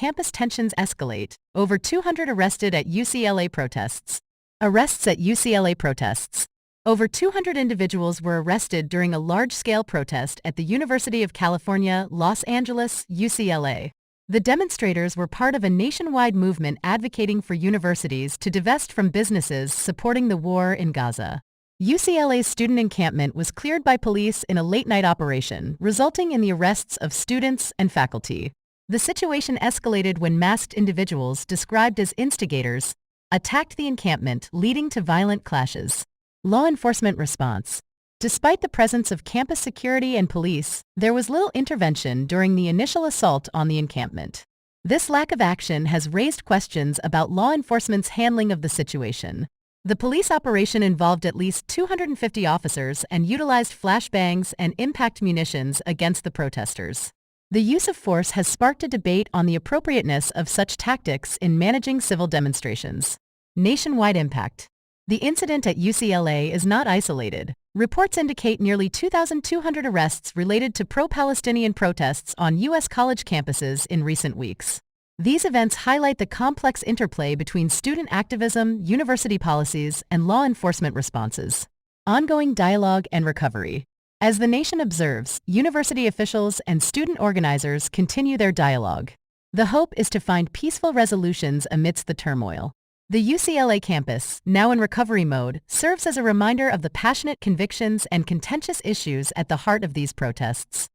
campus tensions escalate, over 200 arrested at UCLA protests. Arrests at UCLA protests. Over 200 individuals were arrested during a large-scale protest at the University of California, Los Angeles, UCLA. The demonstrators were part of a nationwide movement advocating for universities to divest from businesses supporting the war in Gaza. UCLA's student encampment was cleared by police in a late-night operation, resulting in the arrests of students and faculty. The situation escalated when masked individuals, described as instigators, attacked the encampment, leading to violent clashes. Law enforcement response. Despite the presence of campus security and police, there was little intervention during the initial assault on the encampment. This lack of action has raised questions about law enforcement's handling of the situation. The police operation involved at least 250 officers and utilized flashbangs and impact munitions against the protesters. The use of force has sparked a debate on the appropriateness of such tactics in managing civil demonstrations. Nationwide impact. The incident at UCLA is not isolated. Reports indicate nearly 2,200 arrests related to pro-Palestinian protests on U.S. college campuses in recent weeks. These events highlight the complex interplay between student activism, university policies, and law enforcement responses. Ongoing dialogue and recovery. As the nation observes, university officials and student organizers continue their dialogue. The hope is to find peaceful resolutions amidst the turmoil. The UCLA campus, now in recovery mode, serves as a reminder of the passionate convictions and contentious issues at the heart of these protests.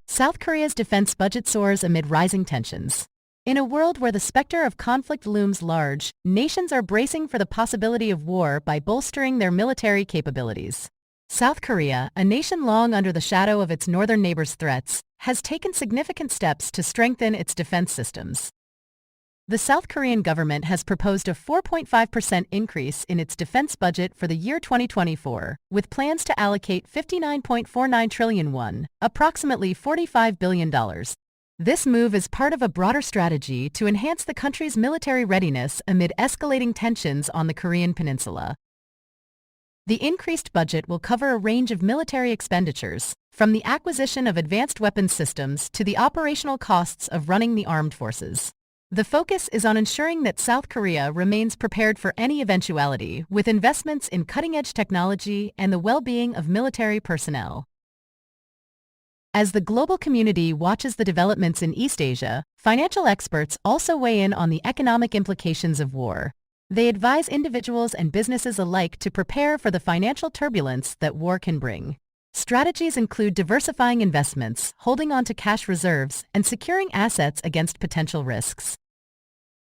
South Korea's defense budget soars amid rising tensions. In a world where the specter of conflict looms large, nations are bracing for the possibility of war by bolstering their military capabilities. South Korea, a nation long under the shadow of its northern neighbor's threats, has taken significant steps to strengthen its defense systems. The South Korean government has proposed a 4.5% increase in its defense budget for the year 2024, with plans to allocate 59.49 trillion won, approximately $45 billion. This move is part of a broader strategy to enhance the country's military readiness amid escalating tensions on the Korean peninsula. The increased budget will cover a range of military expenditures, from the acquisition of advanced weapons systems to the operational costs of running the armed forces. The focus is on ensuring that South Korea remains prepared for any eventuality, with investments in cutting-edge technology and the well-being of military personnel. As the global community watches the developments in East Asia, financial experts also weigh in on the economic implications of war. They advise individuals and businesses alike to prepare for the financial turbulence that war can bring. Strategies include diversifying investments, holding on to cash reserves, and securing assets against potential risks.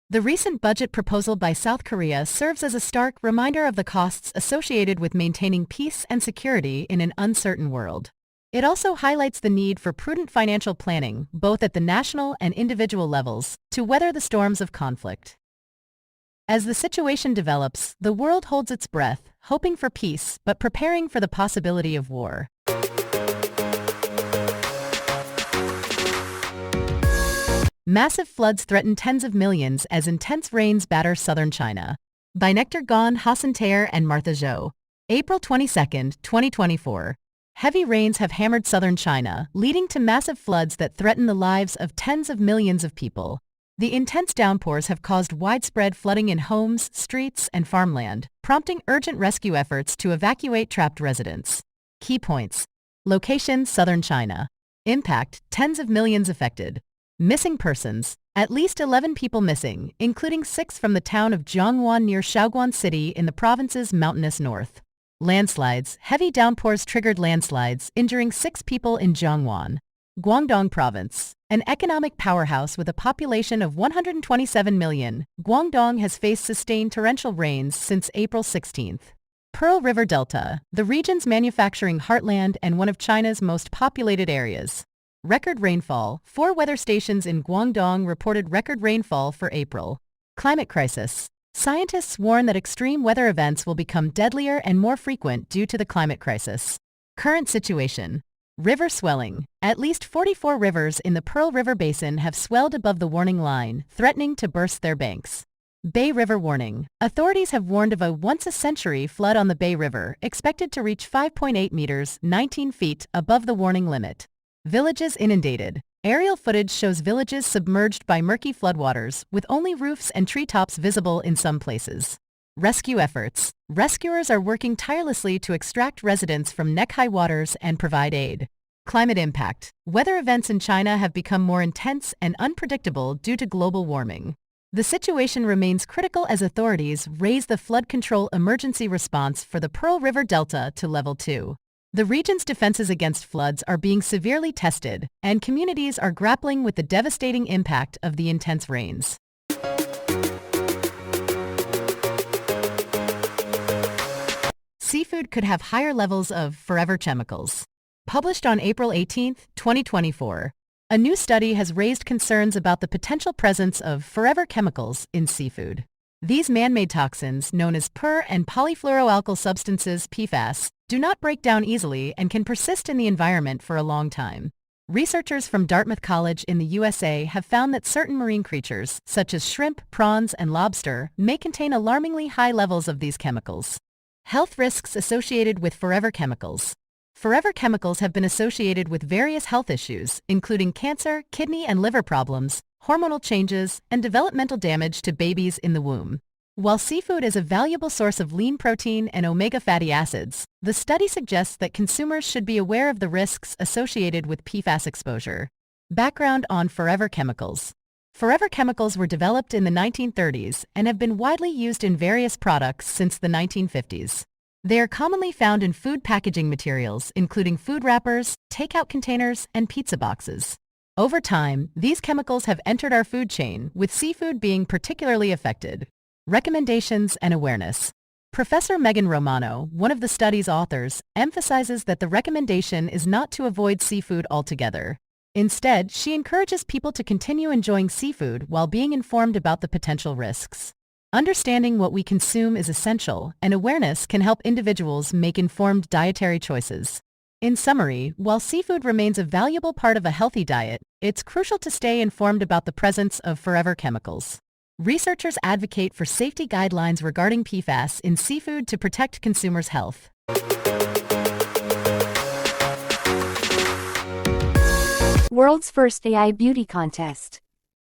The recent budget proposal by South Korea serves as a stark reminder of the costs associated with maintaining peace and security in an uncertain world. It also highlights the need for prudent financial planning, both at the national and individual levels, to weather the storms of conflict. As the situation develops, the world holds its breath, hoping for peace but preparing for the possibility of war. Massive floods threaten tens of millions as intense rains batter southern China. By Nectar Gon, Hassan Tayer, and Martha Zhou. April 22, 2024. Heavy rains have hammered southern China, leading to massive floods that threaten the lives of tens of millions of people. The intense downpours have caused widespread flooding in homes, streets, and farmland, prompting urgent rescue efforts to evacuate trapped residents. Key points. Location: southern China. Impact: tens of millions affected. Missing persons: at least 11 people missing, including 6 from the town of Jiangwan near Shaoguan City in the province's mountainous north. Landslides: heavy downpours triggered landslides, injuring 6 people in Jiangwan, Guangdong Province. An economic powerhouse with a population of 127 million, Guangdong has faced sustained torrential rains since April 16. Pearl River Delta, the region's manufacturing heartland and one of China's most populated areas. Record rainfall: 4 weather stations in Guangdong reported record rainfall for April. Climate crisis. Scientists warn that extreme weather events will become deadlier and more frequent due to the climate crisis. Current situation. River swelling. At least 44 rivers in the Pearl River Basin have swelled above the warning line, threatening to burst their banks. Bay River warning. Authorities have warned of a once-a-century flood on the Bay River, expected to reach 5.8 meters, 19 feet above the warning limit. Villages inundated. Aerial footage shows villages submerged by murky floodwaters, with only roofs and treetops visible in some places. Rescue efforts. Rescuers are working tirelessly to extract residents from neck-high waters and provide aid. Climate impact. Weather events in China have become more intense and unpredictable due to global warming. The situation remains critical as authorities raise the flood control emergency response for the Pearl River Delta to level 2. The region's defenses against floods are being severely tested, and communities are grappling with the devastating impact of the intense rains. Seafood could have higher levels of forever chemicals. Published on April 18, 2024, a new study has raised concerns about the potential presence of forever chemicals in seafood. These man-made toxins, known as per- and polyfluoroalkyl substances (PFAS), do not break down easily and can persist in the environment for a long time. Researchers from Dartmouth College in the USA have found that certain marine creatures, such as shrimp, prawns, and lobster, may contain alarmingly high levels of these chemicals. Health risks associated with forever chemicals. Forever chemicals have been associated with various health issues, including cancer, kidney and liver problems, hormonal changes, and developmental damage to babies in the womb. While seafood is a valuable source of lean protein and omega fatty acids, the study suggests that consumers should be aware of the risks associated with PFAS exposure. Background on forever chemicals. Forever chemicals were developed in the 1930s and have been widely used in various products since the 1950s. They are commonly found in food packaging materials, including food wrappers, takeout containers, and pizza boxes. Over time, these chemicals have entered our food chain, with seafood being particularly affected. Recommendations and awareness. Professor Megan Romano, one of the study's authors, emphasizes that the recommendation is not to avoid seafood altogether. Instead, she encourages people to continue enjoying seafood while being informed about the potential risks. Understanding what we consume is essential, and awareness can help individuals make informed dietary choices. In summary, while seafood remains a valuable part of a healthy diet, it's crucial to stay informed about the presence of forever chemicals. Researchers advocate for safety guidelines regarding PFAS in seafood to protect consumers' health. World's first AI beauty contest.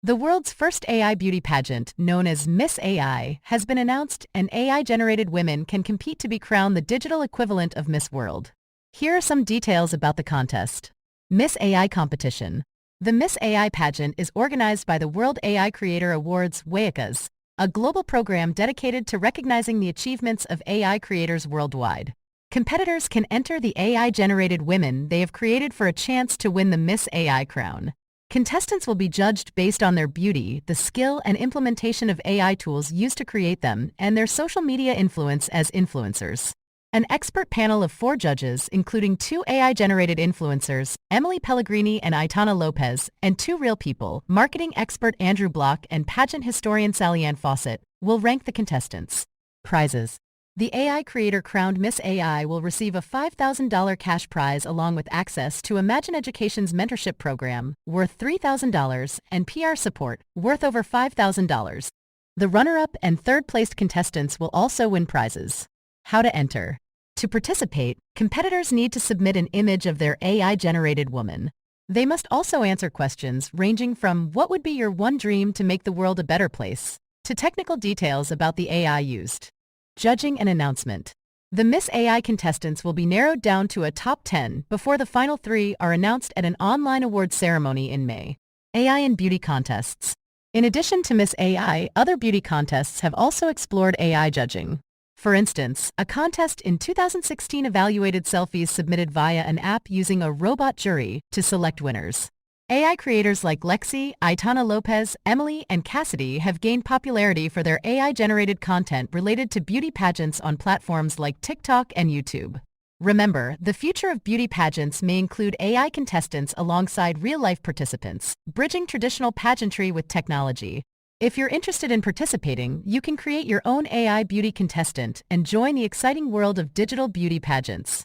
The world's first AI beauty pageant, known as Miss AI, has been announced, and AI-generated women can compete to be crowned the digital equivalent of Miss World. Here are some details about the contest. Miss AI competition. The Miss AI pageant is organized by the World AI Creator Awards (WAICAs), a global program dedicated to recognizing the achievements of AI creators worldwide. Competitors can enter the AI-generated women they have created for a chance to win the Miss AI crown. Contestants will be judged based on their beauty, the skill and implementation of AI tools used to create them, and their social media influence as influencers. An expert panel of 4 judges, including 2 AI-generated influencers, Emily Pellegrini and Aitana Lopez, and 2 real people, marketing expert Andrew Block and pageant historian Sally-Ann Fawcett, will rank the contestants. Prizes. The AI creator crowned Miss AI will receive a $5,000 cash prize along with access to Imagine Education's mentorship program, worth $3,000, and PR support, worth over $5,000. The runner-up and third-placed contestants will also win prizes. How to enter. To participate, competitors need to submit an image of their AI-generated woman. They must also answer questions ranging from what would be your one dream to make the world a better place, to technical details about the AI used. Judging and announcement. The Miss AI contestants will be narrowed down to a top 10 before the final 3 are announced at an online awards ceremony in May. AI and beauty contests. In addition to Miss AI, other beauty contests have also explored AI judging. For instance, a contest in 2016 evaluated selfies submitted via an app using a robot jury to select winners. AI creators like Lexi, Aitana Lopez, Emily, and Cassidy have gained popularity for their AI-generated content related to beauty pageants on platforms like TikTok and YouTube. Remember, the future of beauty pageants may include AI contestants alongside real-life participants, bridging traditional pageantry with technology. If you're interested in participating, you can create your own AI beauty contestant and join the exciting world of digital beauty pageants.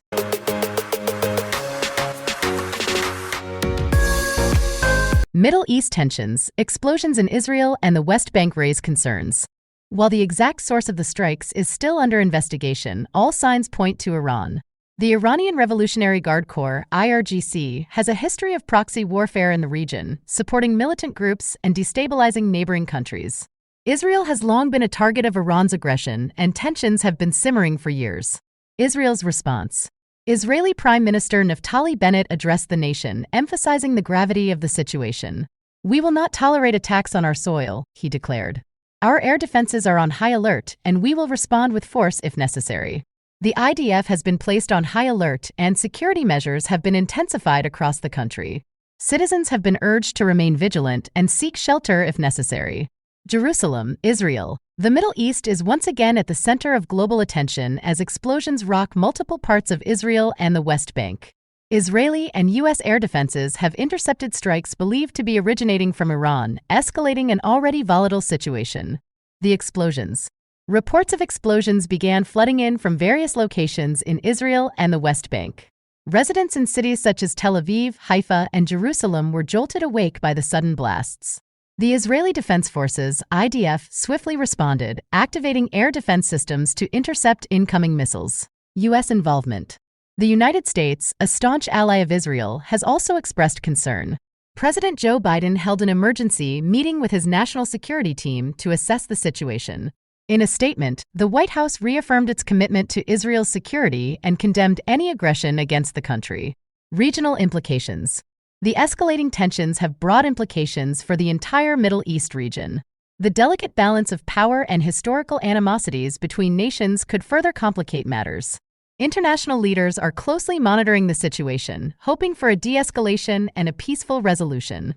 Middle East tensions, explosions in Israel and the West Bank raise concerns. While the exact source of the strikes is still under investigation, all signs point to Iran. The Iranian Revolutionary Guard Corps, IRGC, has a history of proxy warfare in the region, supporting militant groups and destabilizing neighboring countries. Israel has long been a target of Iran's aggression, and tensions have been simmering for years. Israel's response. Israeli Prime Minister Naftali Bennett addressed the nation, emphasizing the gravity of the situation. "We will not tolerate attacks on our soil," he declared. "Our air defenses are on high alert, and we will respond with force if necessary." The IDF has been placed on high alert, and security measures have been intensified across the country. Citizens have been urged to remain vigilant and seek shelter if necessary. Jerusalem, Israel. The Middle East is once again at the center of global attention as explosions rock multiple parts of Israel and the West Bank. Israeli and U.S. air defenses have intercepted strikes believed to be originating from Iran, escalating an already volatile situation. The explosions. Reports of explosions began flooding in from various locations in Israel and the West Bank. Residents in cities such as Tel Aviv, Haifa, and Jerusalem were jolted awake by the sudden blasts. The Israeli Defense Forces, IDF, swiftly responded, activating air defense systems to intercept incoming missiles. U.S. involvement. The United States, a staunch ally of Israel, has also expressed concern. President Joe Biden held an emergency meeting with his national security team to assess the situation. In a statement, the White House reaffirmed its commitment to Israel's security and condemned any aggression against the country. Regional implications. The escalating tensions have broad implications for the entire Middle East region. The delicate balance of power and historical animosities between nations could further complicate matters. International leaders are closely monitoring the situation, hoping for a de-escalation and a peaceful resolution.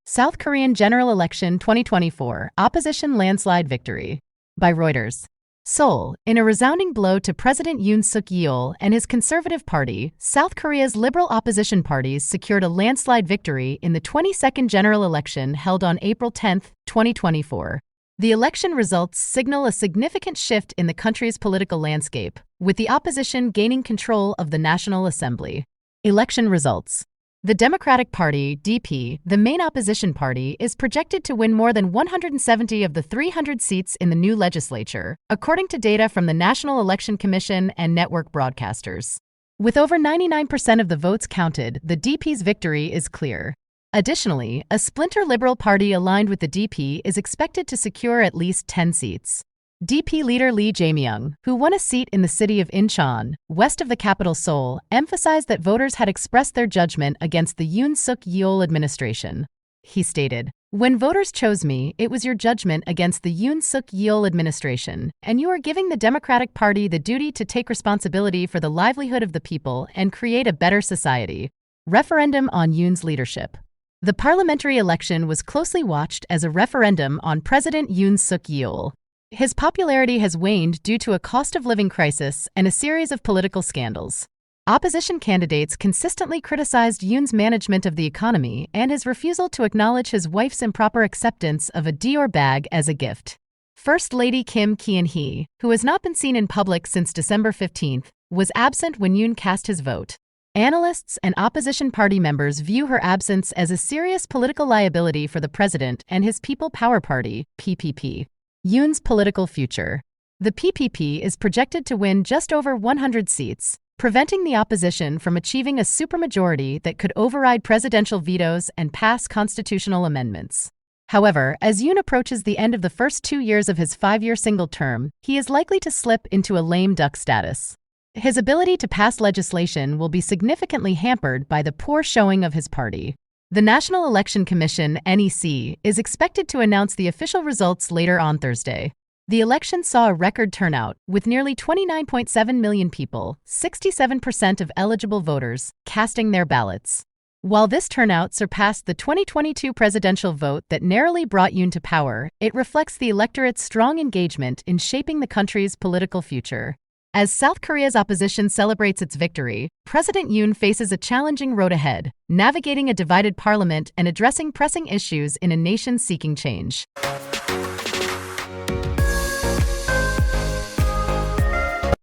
South Korean General Election 2024, Opposition Landslide Victory. By Reuters. Seoul, in a resounding blow to President Yoon Suk-yeol and his Conservative Party, South Korea's liberal opposition parties secured a landslide victory in the 22nd general election held on April 10, 2024. The election results signal a significant shift in the country's political landscape, with the opposition gaining control of the National Assembly. Election results. The Democratic Party, DP, the main opposition party, is projected to win more than 170 of the 300 seats in the new legislature, according to data from the National Election Commission and network broadcasters. With over 99% of the votes counted, the DP's victory is clear. Additionally, a splinter Liberal Party aligned with the DP is expected to secure at least 10 seats. DP leader Lee Jae-myung, who won a seat in the city of Incheon, west of the capital Seoul, emphasized that voters had expressed their judgment against the Yoon Suk-yeol administration. He stated, "When voters chose me, it was your judgment against the Yoon Suk-yeol administration, and you are giving the Democratic Party the duty to take responsibility for the livelihood of the people and create a better society." Referendum on Yoon's leadership. The parliamentary election was closely watched as a referendum on President Yoon Suk-yeol. His popularity has waned due to a cost-of-living crisis and a series of political scandals. Opposition candidates consistently criticized Yoon's management of the economy and his refusal to acknowledge his wife's improper acceptance of a Dior bag as a gift. First Lady Kim Kyeon-hee, who has not been seen in public since December 15, was absent when Yoon cast his vote. Analysts and opposition party members view her absence as a serious political liability for the president and his People Power Party, PPP. Yoon's political future. The PPP is projected to win just over 100 seats, preventing the opposition from achieving a supermajority that could override presidential vetoes and pass constitutional amendments. However, as Yoon approaches the end of the first 2 years of his 5-year single term, he is likely to slip into a lame duck status. His ability to pass legislation will be significantly hampered by the poor showing of his party. The National Election Commission, NEC, is expected to announce the official results later on Thursday. The election saw a record turnout, with nearly 29.7 million people, 67% of eligible voters, casting their ballots. While this turnout surpassed the 2022 presidential vote that narrowly brought Yoon to power, it reflects the electorate's strong engagement in shaping the country's political future. As South Korea's opposition celebrates its victory, President Yoon faces a challenging road ahead, navigating a divided parliament and addressing pressing issues in a nation seeking change.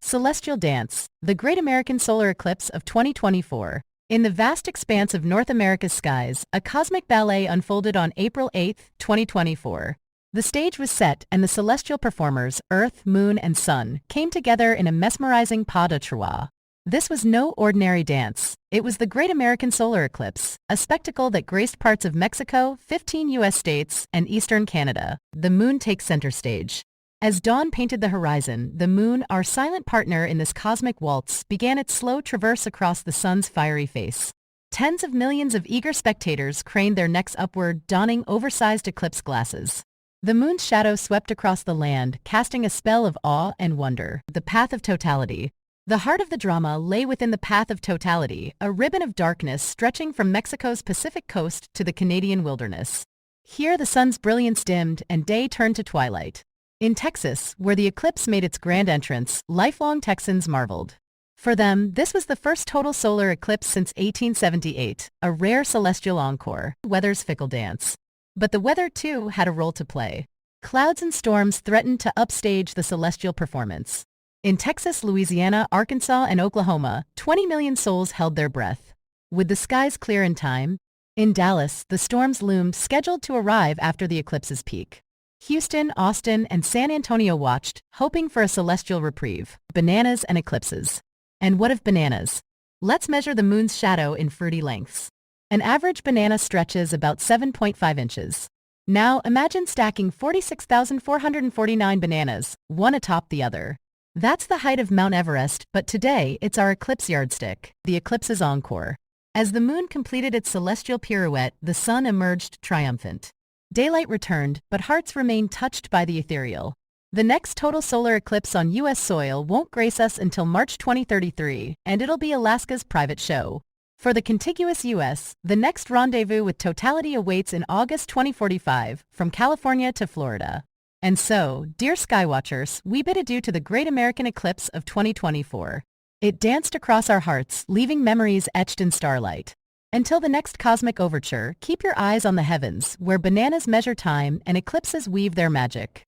Celestial Dance, the Great American Solar Eclipse of 2024. In the vast expanse of North America's skies, a cosmic ballet unfolded on April 8, 2024. The stage was set and the celestial performers, Earth, Moon, and Sun, came together in a mesmerizing pas de trois. This was no ordinary dance. It was the Great American Solar Eclipse, a spectacle that graced parts of Mexico, 15 U.S. states, and eastern Canada. The moon takes center stage. As dawn painted the horizon, the moon, our silent partner in this cosmic waltz, began its slow traverse across the sun's fiery face. Tens of millions of eager spectators craned their necks upward, donning oversized eclipse glasses. The moon's shadow swept across the land, casting a spell of awe and wonder. The path of totality. The heart of the drama lay within the path of totality, a ribbon of darkness stretching from Mexico's Pacific coast to the Canadian wilderness. Here the sun's brilliance dimmed and day turned to twilight. In Texas, where the eclipse made its grand entrance, lifelong Texans marveled. For them, this was the first total solar eclipse since 1878, a rare celestial encore, weather's fickle dance. But the weather, too, had a role to play. Clouds and storms threatened to upstage the celestial performance. In Texas, Louisiana, Arkansas, and Oklahoma, 20 million souls held their breath. Would the skies clear in time? In Dallas, the storms loomed, scheduled to arrive after the eclipse's peak. Houston, Austin, and San Antonio watched, hoping for a celestial reprieve. Bananas and eclipses. And what of bananas? Let's measure the moon's shadow in fruity lengths. An average banana stretches about 7.5 inches. Now imagine stacking 46,449 bananas, one atop the other. That's the height of Mount Everest, but today it's our eclipse yardstick, the eclipse's encore. As the moon completed its celestial pirouette, the sun emerged triumphant. Daylight returned, but hearts remained touched by the ethereal. The next total solar eclipse on U.S. soil won't grace us until March 2033, and it'll be Alaska's private show. For the contiguous U.S., the next rendezvous with totality awaits in August 2045, from California to Florida. And so, dear Skywatchers, we bid adieu to the great American eclipse of 2024. It danced across our hearts, leaving memories etched in starlight. Until the next cosmic overture, keep your eyes on the heavens, where bananas measure time and eclipses weave their magic.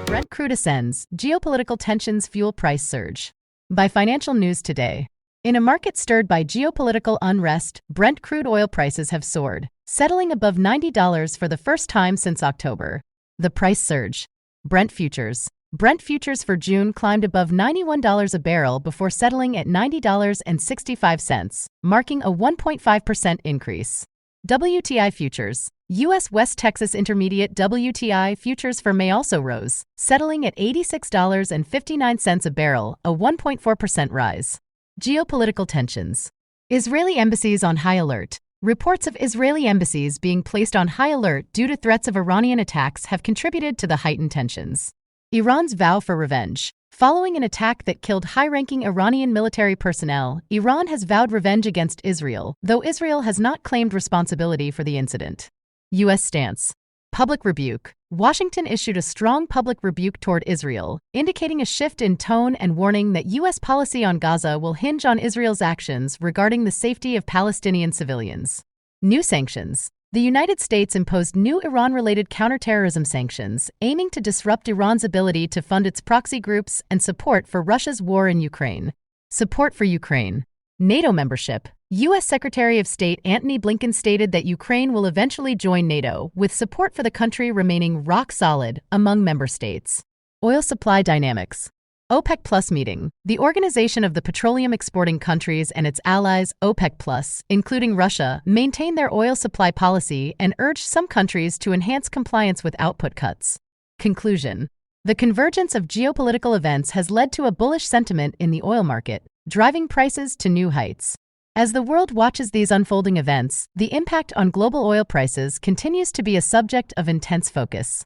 Brent crude ascends, geopolitical tensions fuel price surge. By Financial News Today. In a market stirred by geopolitical unrest, Brent crude oil prices have soared, settling above $90 for the first time since October. The price surge. Brent futures. Brent futures for June climbed above $91 a barrel before settling at $90.65, marking a 1.5% increase. WTI futures. U.S. West Texas Intermediate WTI futures for May also rose, settling at $86.59 a barrel, a 1.4% rise. Geopolitical tensions. Israeli embassies on high alert. Reports of Israeli embassies being placed on high alert due to threats of Iranian attacks have contributed to the heightened tensions. Iran's vow for revenge. Following an attack that killed high-ranking Iranian military personnel, Iran has vowed revenge against Israel, though Israel has not claimed responsibility for the incident. U.S. stance. Public rebuke. Washington issued a strong public rebuke toward Israel, indicating a shift in tone and warning that U.S. policy on Gaza will hinge on Israel's actions regarding the safety of Palestinian civilians. New sanctions. The United States imposed new Iran-related counterterrorism sanctions, aiming to disrupt Iran's ability to fund its proxy groups and support for Russia's war in Ukraine. Support for Ukraine. NATO membership. U.S. Secretary of State Antony Blinken stated that Ukraine will eventually join NATO, with support for the country remaining rock solid among member states. Oil supply dynamics. OPEC Plus meeting. The Organization of the Petroleum Exporting Countries and its allies, OPEC Plus, including Russia, maintain their oil supply policy and urge some countries to enhance compliance with output cuts. Conclusion. The convergence of geopolitical events has led to a bullish sentiment in the oil market, driving prices to new heights. As the world watches these unfolding events, the impact on global oil prices continues to be a subject of intense focus.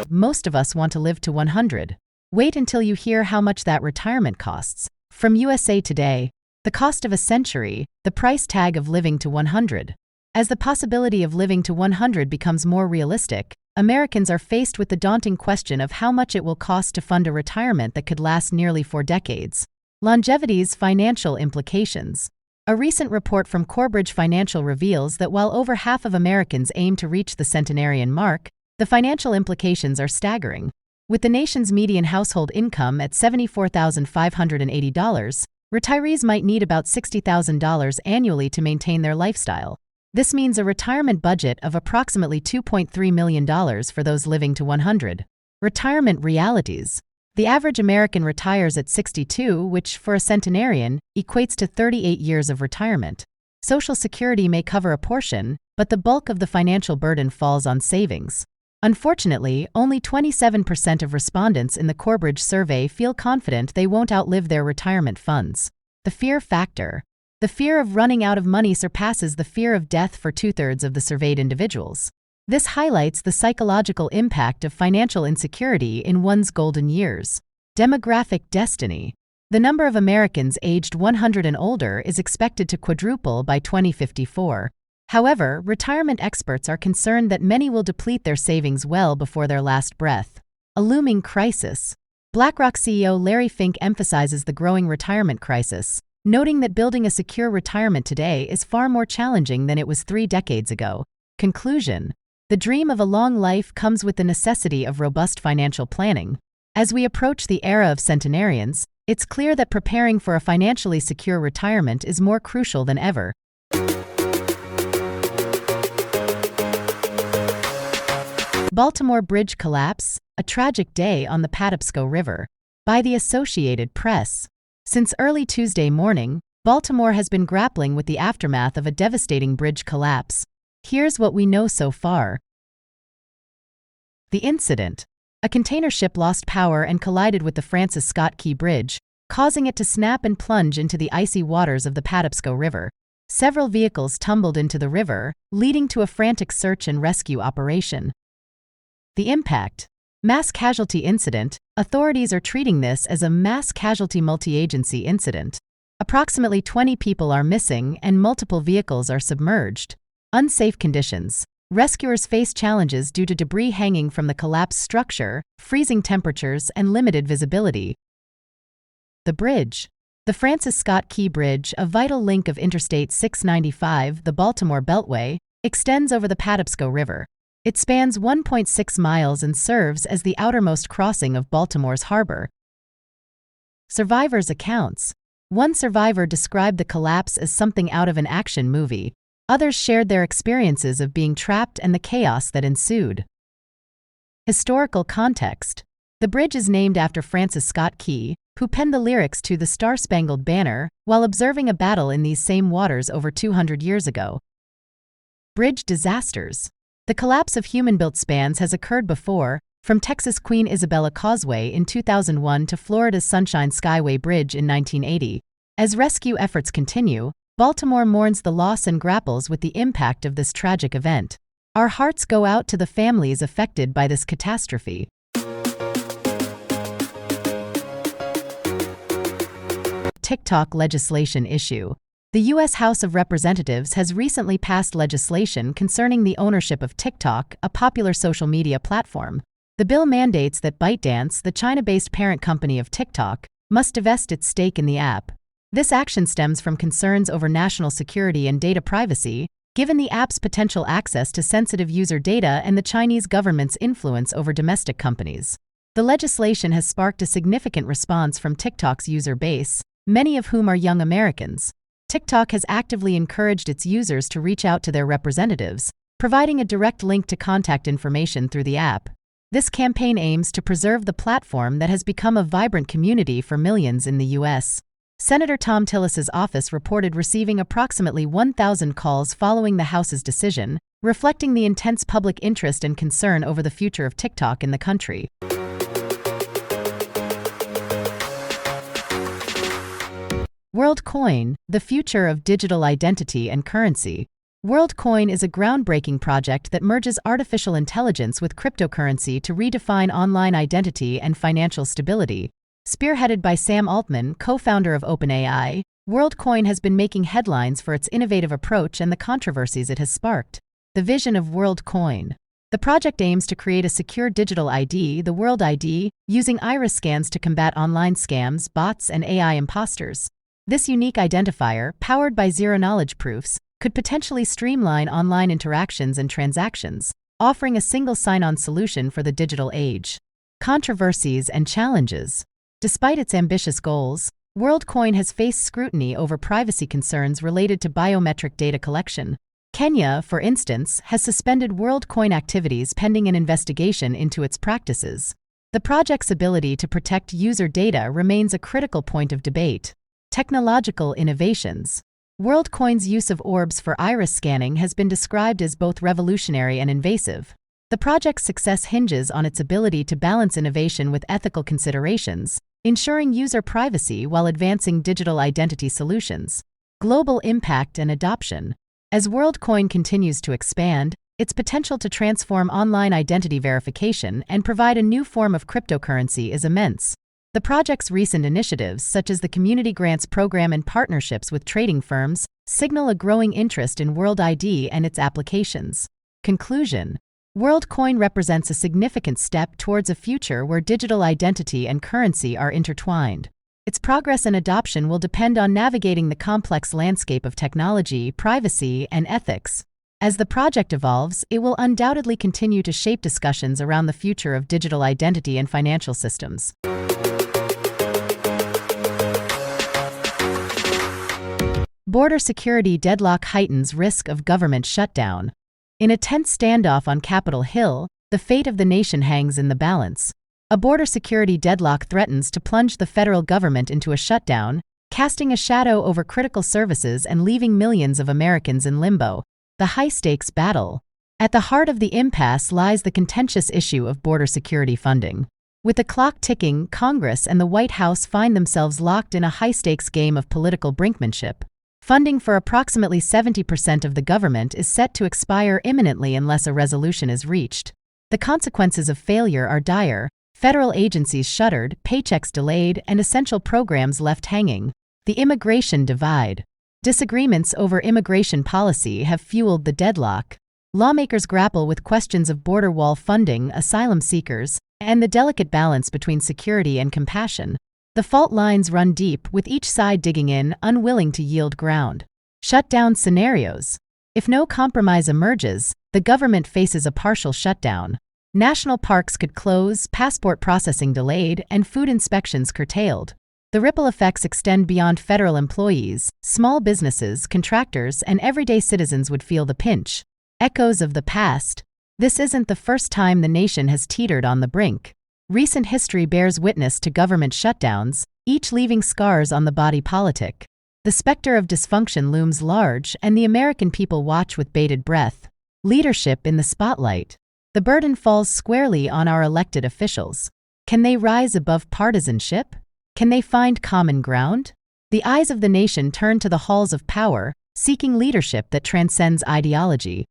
Most of us want to live to 100. Wait until you hear how much that retirement costs. From USA Today, the cost of a century, the price tag of living to 100. As the possibility of living to 100 becomes more realistic, Americans are faced with the daunting question of how much it will cost to fund a retirement that could last nearly 4 decades. Longevity's financial implications. A recent report from Corebridge Financial reveals that while over half of Americans aim to reach the centenarian mark, the financial implications are staggering. With the nation's median household income at $74,580, retirees might need about $60,000 annually to maintain their lifestyle. This means a retirement budget of approximately $2.3 million for those living to 100. Retirement realities. The average American retires at 62, which, for a centenarian, equates to 38 years of retirement. Social Security may cover a portion, but the bulk of the financial burden falls on savings. Unfortunately, only 27% of respondents in the Corbridge survey feel confident they won't outlive their retirement funds. The fear factor. The fear of running out of money surpasses the fear of death for 2/3 of the surveyed individuals. This highlights the psychological impact of financial insecurity in one's golden years. Demographic destiny. The number of Americans aged 100 and older is expected to quadruple by 2054. However, retirement experts are concerned that many will deplete their savings well before their last breath. A looming crisis. BlackRock CEO Larry Fink emphasizes the growing retirement crisis, noting that building a secure retirement today is far more challenging than it was 3 decades ago. Conclusion. The dream of a long life comes with the necessity of robust financial planning. As we approach the era of centenarians, it's clear that preparing for a financially secure retirement is more crucial than ever. Baltimore Bridge Collapse, a tragic day on the Patapsco River. By the Associated Press. Since early Tuesday morning, Baltimore has been grappling with the aftermath of a devastating bridge collapse. Here's what we know so far. The incident. A container ship lost power and collided with the Francis Scott Key Bridge, causing it to snap and plunge into the icy waters of the Patapsco River. Several vehicles tumbled into the river, leading to a frantic search and rescue operation. The impact. Mass casualty incident. Authorities are treating this as a mass casualty multi-agency incident. Approximately 20 people are missing and multiple vehicles are submerged. Unsafe conditions. Rescuers face challenges due to debris hanging from the collapsed structure, freezing temperatures, and limited visibility. The bridge. The Francis Scott Key Bridge, a vital link of Interstate 695, the Baltimore Beltway, extends over the Patapsco River. It spans 1.6 miles and serves as the outermost crossing of Baltimore's harbor. Survivors' accounts. One survivor described the collapse as something out of an action movie. Others shared their experiences of being trapped and the chaos that ensued. Historical context. The bridge is named after Francis Scott Key, who penned the lyrics to the Star-Spangled Banner while observing a battle in these same waters over 200 years ago. Bridge disasters. The collapse of human-built spans has occurred before, from Texas' Queen Isabella Causeway in 2001 to Florida's Sunshine Skyway Bridge in 1980. As rescue efforts continue, Baltimore mourns the loss and grapples with the impact of this tragic event. Our hearts go out to the families affected by this catastrophe. TikTok legislation issue. The U.S. House of Representatives has recently passed legislation concerning the ownership of TikTok, a popular social media platform. The bill mandates that ByteDance, the China-based parent company of TikTok, must divest its stake in the app. This action stems from concerns over national security and data privacy, given the app's potential access to sensitive user data and the Chinese government's influence over domestic companies. The legislation has sparked a significant response from TikTok's user base, many of whom are young Americans. TikTok has actively encouraged its users to reach out to their representatives, providing a direct link to contact information through the app. This campaign aims to preserve the platform that has become a vibrant community for millions in the U.S. Senator Tom Tillis's office reported receiving approximately 1,000 calls following the House's decision, reflecting the intense public interest and concern over the future of TikTok in the country. WorldCoin, the future of digital identity and currency. WorldCoin is a groundbreaking project that merges artificial intelligence with cryptocurrency to redefine online identity and financial stability. Spearheaded by Sam Altman, co-founder of OpenAI, WorldCoin has been making headlines for its innovative approach and the controversies it has sparked. The vision of WorldCoin. The project aims to create a secure digital ID, the World ID, using iris scans to combat online scams, bots, and AI imposters. This unique identifier, powered by zero-knowledge proofs, could potentially streamline online interactions and transactions, offering a single sign-on solution for the digital age. Controversies and challenges. Despite its ambitious goals, WorldCoin has faced scrutiny over privacy concerns related to biometric data collection. Kenya, for instance, has suspended WorldCoin activities pending an investigation into its practices. The project's ability to protect user data remains a critical point of debate. Technological innovations. WorldCoin's use of orbs for iris scanning has been described as both revolutionary and invasive. The project's success hinges on its ability to balance innovation with ethical considerations, ensuring user privacy while advancing digital identity solutions. Global impact and adoption. As WorldCoin continues to expand, its potential to transform online identity verification and provide a new form of cryptocurrency is immense. The project's recent initiatives, such as the Community Grants Program and partnerships with trading firms, signal a growing interest in World ID and its applications. Conclusion. WorldCoin represents a significant step towards a future where digital identity and currency are intertwined. Its progress and adoption will depend on navigating the complex landscape of technology, privacy, and ethics. As the project evolves, it will undoubtedly continue to shape discussions around the future of digital identity and financial systems. Border security deadlock heightens risk of government shutdown. In a tense standoff on Capitol Hill, the fate of the nation hangs in the balance. A border security deadlock threatens to plunge the federal government into a shutdown, casting a shadow over critical services and leaving millions of Americans in limbo. The high-stakes battle. At the heart of the impasse lies the contentious issue of border security funding. With the clock ticking, Congress and the White House find themselves locked in a high-stakes game of political brinkmanship. Funding for approximately 70% of the government is set to expire imminently unless a resolution is reached. The consequences of failure are dire: federal agencies shuttered, paychecks delayed, and essential programs left hanging. The immigration divide. Disagreements over immigration policy have fueled the deadlock. Lawmakers grapple with questions of border wall funding, asylum seekers, and the delicate balance between security and compassion. The fault lines run deep, with each side digging in, unwilling to yield ground. Shutdown scenarios. If no compromise emerges, the government faces a partial shutdown. National parks could close, passport processing delayed, and food inspections curtailed. The ripple effects extend beyond federal employees. Small businesses, contractors, and everyday citizens would feel the pinch. Echoes of the past. This isn't the first time the nation has teetered on the brink. Recent history bears witness to government shutdowns, each leaving scars on the body politic. The specter of dysfunction looms large, and the American people watch with bated breath. Leadership in the spotlight. The burden falls squarely on our elected officials. Can they rise above partisanship? Can they find common ground? The eyes of the nation turn to the halls of power, seeking leadership that transcends ideology.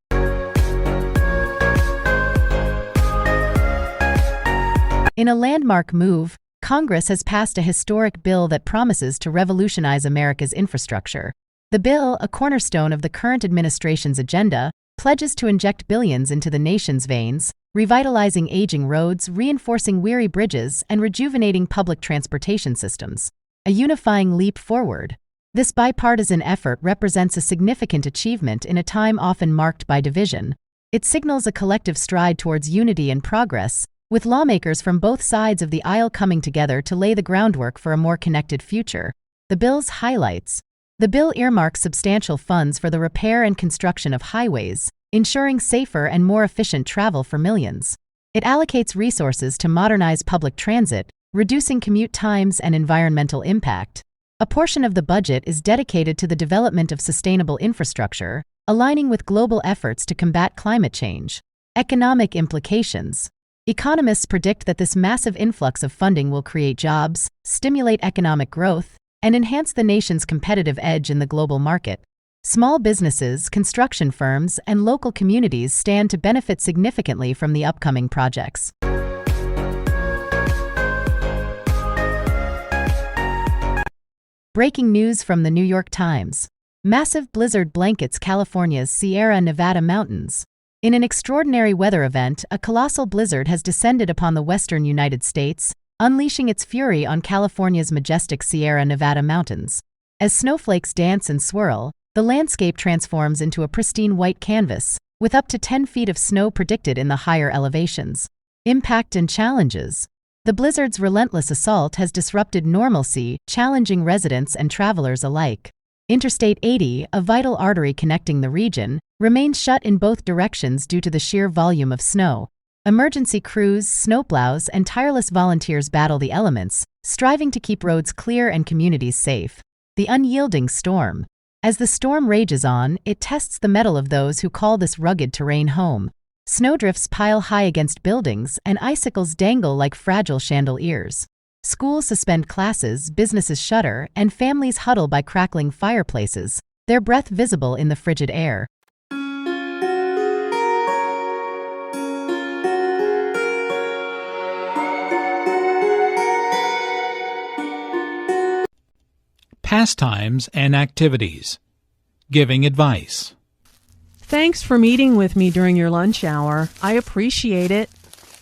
In a landmark move, Congress has passed a historic bill that promises to revolutionize America's infrastructure. The bill, a cornerstone of the current administration's agenda, pledges to inject billions into the nation's veins, revitalizing aging roads, reinforcing weary bridges, and rejuvenating public transportation systems. A unifying leap forward. This bipartisan effort represents a significant achievement in a time often marked by division. It signals a collective stride towards unity and progress, with lawmakers from both sides of the aisle coming together to lay the groundwork for a more connected future. The bill's highlights. The bill earmarks substantial funds for the repair and construction of highways, ensuring safer and more efficient travel for millions. It allocates resources to modernize public transit, reducing commute times and environmental impact. A portion of the budget is dedicated to the development of sustainable infrastructure, aligning with global efforts to combat climate change. Economic implications. Economists predict that this massive influx of funding will create jobs, stimulate economic growth, and enhance the nation's competitive edge in the global market. Small businesses, construction firms, and local communities stand to benefit significantly from the upcoming projects. Breaking news from the New York Times. Massive blizzard blankets California's Sierra Nevada mountains. In an extraordinary weather event, a colossal blizzard has descended upon the western United States, unleashing its fury on California's majestic Sierra Nevada mountains. As snowflakes dance and swirl, the landscape transforms into a pristine white canvas, with up to 10 feet of snow predicted in the higher elevations. Impact and challenges. The blizzard's relentless assault has disrupted normalcy, challenging residents and travelers alike. Interstate 80, a vital artery connecting the region, remains shut in both directions due to the sheer volume of snow. Emergency crews, snowplows, and tireless volunteers battle the elements, striving to keep roads clear and communities safe. The unyielding storm. As the storm rages on, it tests the mettle of those who call this rugged terrain home. Snowdrifts pile high against buildings, and icicles dangle like fragile chandeliers. Schools suspend classes, businesses shutter, and families huddle by crackling fireplaces, their breath visible in the frigid air. Pastimes and activities. Giving advice. Thanks for meeting with me during your lunch hour. I appreciate it.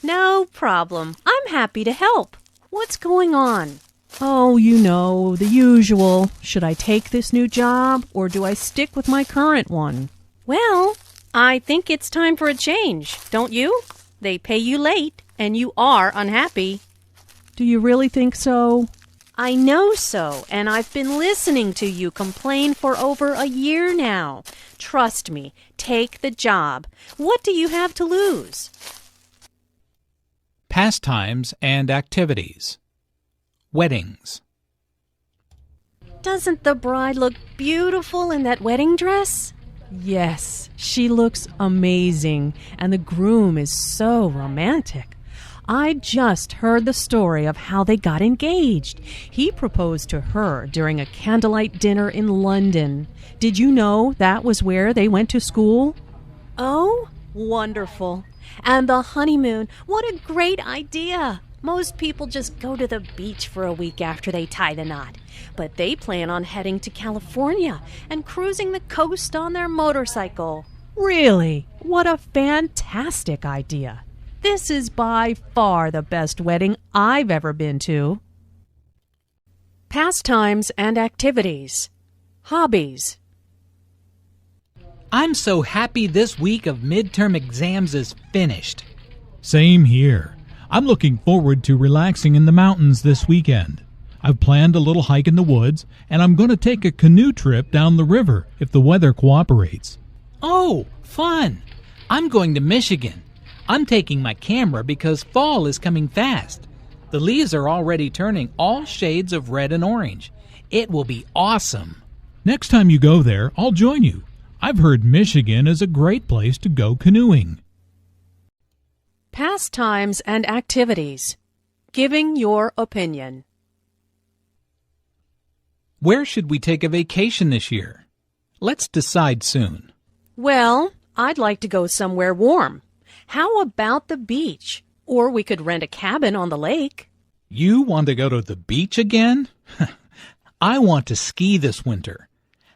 No problem. I'm happy to help. What's going on? Oh, you know, the usual. Should I take this new job, or do I stick with my current one? Well, I think it's time for a change, don't you? They pay you late, and you are unhappy. Do you really think so? I know so, and I've been listening to you complain for over a year now. Trust me, take the job. What do you have to lose? Pastimes and activities. Weddings. Doesn't the bride look beautiful in that wedding dress? Yes, she looks amazing, and the groom is so romantic. I just heard the story of how they got engaged. He proposed to her during a candlelight dinner in London. Did you know that was where they went to school? Oh, wonderful. And the honeymoon, what a great idea. Most people just go to the beach for a week after they tie the knot. But they plan on heading to California and cruising the coast on their motorcycle. Really? What a fantastic idea. This is by far the best wedding I've ever been to. Pastimes and activities. Hobbies. I'm so happy this week of midterm exams is finished. Same here. I'm looking forward to relaxing in the mountains this weekend. I've planned a little hike in the woods, and I'm going to take a canoe trip down the river if the weather cooperates. Oh, fun! I'm going to Michigan. I'm taking my camera because fall is coming fast. The leaves are already turning all shades of red and orange. It will be awesome. Next time you go there, I'll join you. I've heard Michigan is a great place to go canoeing. Pastimes and activities. Giving your opinion. Where should we take a vacation this year? Let's decide soon. Well, I'd like to go somewhere warm. How about the beach? Or we could rent a cabin on the lake. You want to go to the beach again? I want to ski this winter.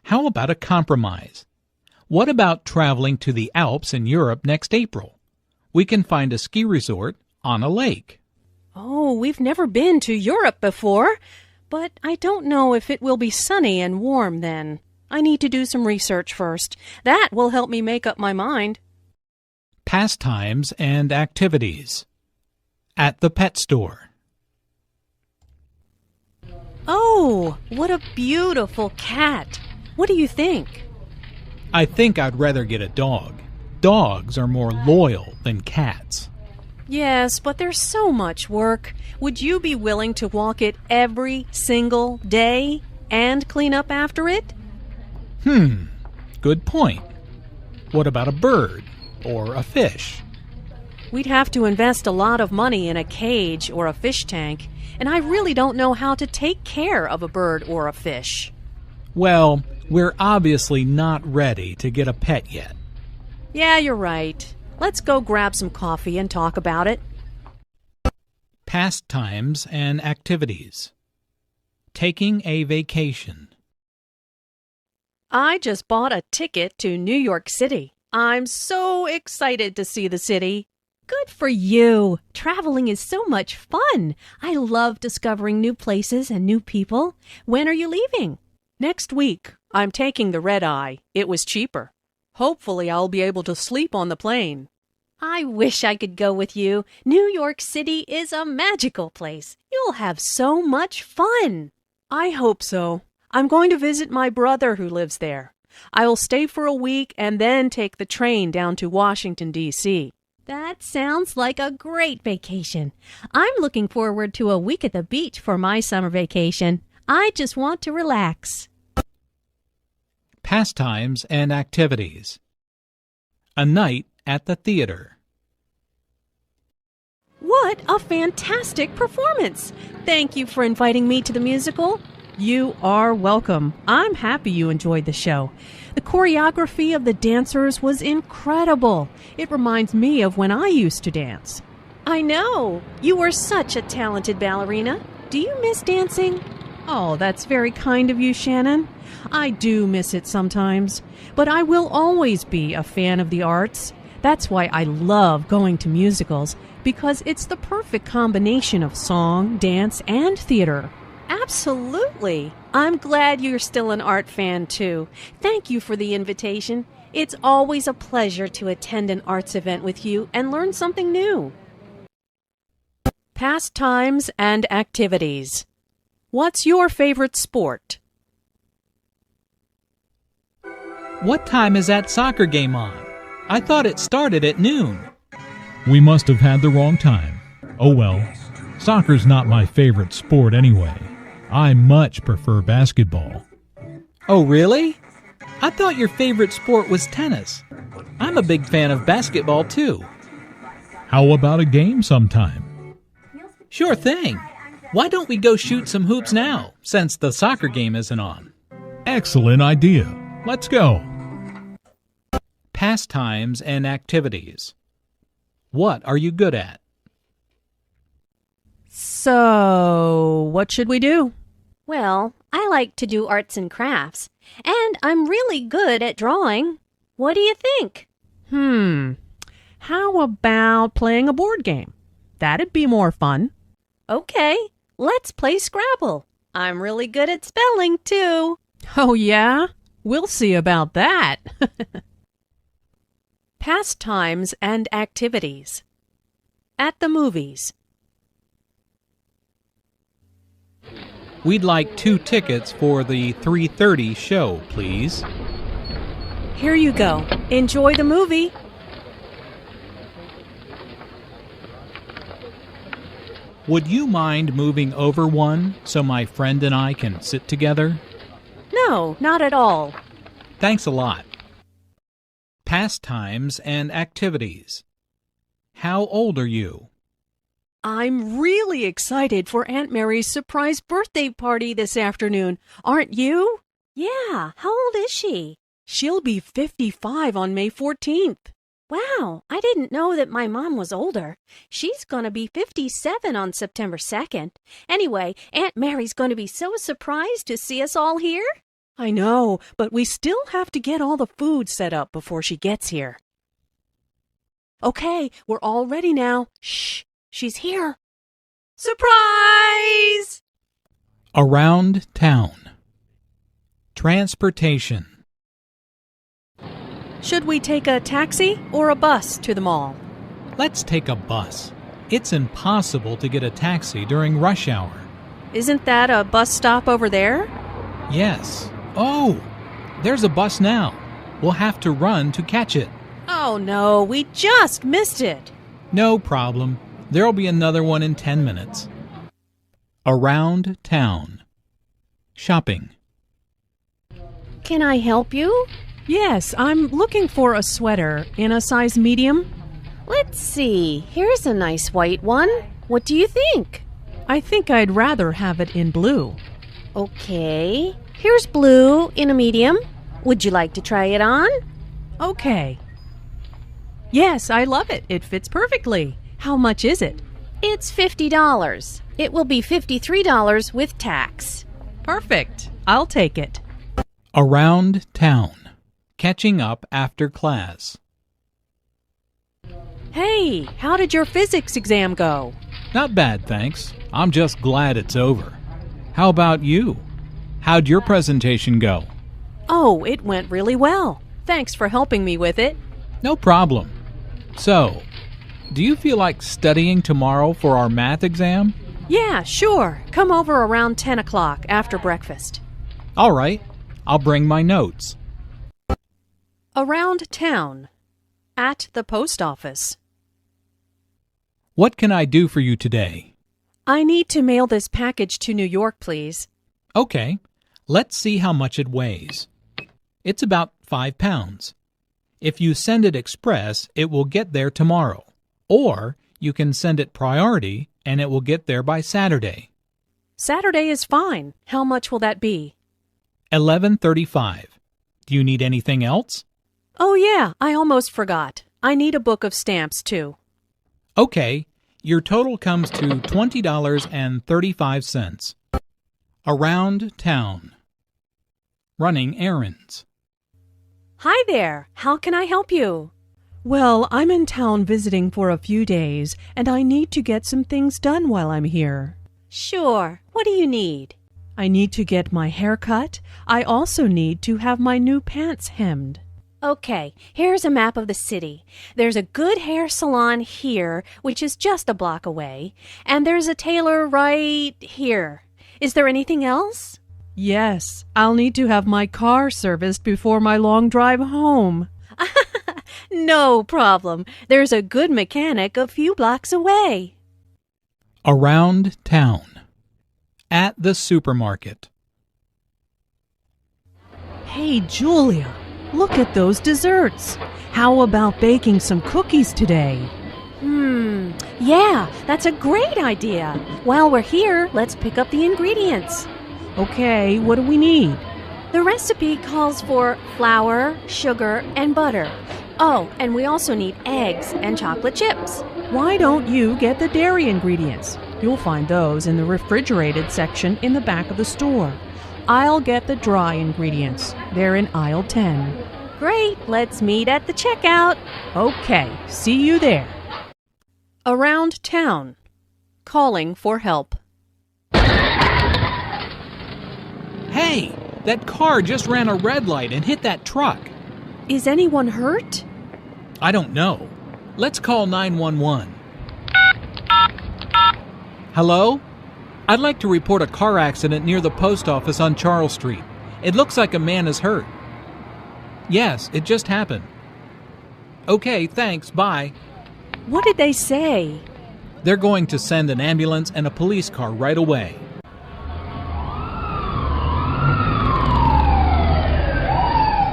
How about a compromise? What about traveling to the Alps in Europe next April? We can find a ski resort on a lake. Oh, we've never been to Europe before, but I don't know if it will be sunny and warm then. I need to do some research first. That will help me make up my mind. Pastimes and activities. At the pet store. Oh, what a beautiful cat. What do you think? I think I'd rather get a dog. Dogs are more loyal than cats. Yes, but there's so much work. Would you be willing to walk it every single day and clean up after it? Good point. What about a bird or a fish? We'd have to invest a lot of money in a cage or a fish tank, and I really don't know how to take care of a bird or a fish. Well, we're obviously not ready to get a pet yet. Yeah, you're right. Let's go grab some coffee and talk about it. Pastimes and activities. Taking a vacation. I just bought a ticket to New York City. I'm so excited to see the city. Good for you. Traveling is so much fun. I love discovering new places and new people. When are you leaving? Next week. I'm taking the red-eye. It was cheaper. Hopefully I'll be able to sleep on the plane. I wish I could go with you. New York City is a magical place. You'll have so much fun. I hope so. I'm going to visit my brother who lives there. I will stay for a week and then take the train down to Washington, D.C. That sounds like a great vacation. I'm looking forward to a week at the beach for my summer vacation. I just want to relax. Pastimes and activities. A night at the theater. What a fantastic performance! Thank you for inviting me to the musical. You are welcome. I'm happy you enjoyed the show. The choreography of the dancers was incredible. It reminds me of when I used to dance. I know. You were such a talented ballerina. Do you miss dancing? Oh, that's very kind of you, Shannon. I do miss it sometimes, but I will always be a fan of the arts. That's why I love going to musicals, because it's the perfect combination of song, dance, and theater. Absolutely. I'm glad you're still an art fan, too. Thank you for the invitation. It's always a pleasure to attend an arts event with you and learn something new. Pastimes and activities. What's your favorite sport? What time is that soccer game on? I thought it started at noon. We must have had the wrong time. Oh well, soccer's not my favorite sport anyway. I much prefer basketball. Oh, really? I thought your favorite sport was tennis. I'm a big fan of basketball, too. How about a game sometime? Sure thing. Why don't we go shoot some hoops now, since the soccer game isn't on? Excellent idea. Let's go. Pastimes and activities. What are you good at? So, what should we do? Well, I like to do arts and crafts, and I'm really good at drawing. What do you think? How about playing a board game? That'd be more fun. Okay, let's play Scrabble. I'm really good at spelling, too. Oh, yeah? We'll see about that. Pastimes and activities. At the movies. We'd like 2 tickets for the 3:30 show, please. Here you go. Enjoy the movie. Would you mind moving over one so my friend and I can sit together? No, not at all. Thanks a lot. Pastimes and activities. How old are you? I'm really excited for Aunt Mary's surprise birthday party this afternoon. Aren't you? Yeah, how old is she? She'll be 55 on May 14th. Wow, I didn't know that my mom was older. She's going to be 57 on September 2nd. Anyway, Aunt Mary's going to be so surprised to see us all here. I know, but we still have to get all the food set up before she gets here. Okay, we're all ready now. Shh, she's here. Surprise! Around town. Transportation. Should we take a taxi or a bus to the mall? Let's take a bus. It's impossible to get a taxi during rush hour. Isn't that a bus stop over there? Yes. Oh, there's a bus now. We'll have to run to catch it. Oh no, we just missed it. No problem. There'll be another one in 10 minutes. Around town. Shopping. Can I help you? Yes, I'm looking for a sweater in a size medium. Let's see. Here's a nice white one. What do you think? I think I'd rather have it in blue. Okay. Here's blue in a medium. Would you like to try it on? Okay. Yes, I love it. It fits perfectly. How much is it? It's $50. It will be $53 with tax. Perfect. I'll take it. Around town. Catching up after class. Hey, how did your physics exam go? Not bad, thanks. I'm just glad it's over. How about you? How'd your presentation go? Oh, it went really well. Thanks for helping me with it. No problem. So, do you feel like studying tomorrow for our math exam? Yeah, sure. Come over around 10 o'clock after breakfast. All right, I'll bring my notes. Around town. At the post office. What can I do for you today? I need to mail this package to New York, please. Okay, let's see how much it weighs. It's about 5 pounds. If you send it express, it will get there tomorrow. Or you can send it priority and it will get there by Saturday. Saturday is fine. How much will that be? $11.35. Do you need anything else? Oh, yeah, I almost forgot. I need a book of stamps, too. Okay, your total comes to $20.35. Around town. Running errands. Hi there. How can I help you? Well, I'm in town visiting for a few days, and I need to get some things done while I'm here. Sure. What do you need? I need to get my hair cut. I also need to have my new pants hemmed. Okay, here's a map of the city. There's a good hair salon here, which is just a block away, and there's a tailor right here. Is there anything else? Yes, I'll need to have my car serviced before my long drive home. No problem. There's a good mechanic a few blocks away. Around town. At the supermarket. Hey, Julia, look at those desserts. How about baking some cookies today? Yeah, that's a great idea. While we're here, let's pick up the ingredients. Okay, what do we need? The recipe calls for flour, sugar, and butter. Oh, and we also need eggs and chocolate chips. Why don't you get the dairy ingredients? You'll find those in the refrigerated section in the back of the store. I'll get the dry ingredients. They're in aisle 10. Great, let's meet at the checkout. Okay, see you there. Around town. Calling for help. Hey, that car just ran a red light and hit that truck. Is anyone hurt? I don't know. Let's call 911. Hello? I'd like to report a car accident near the post office on Charles Street. It looks like a man is hurt. Yes, it just happened. Okay, thanks, bye. What did they say? They're going to send an ambulance and a police car right away.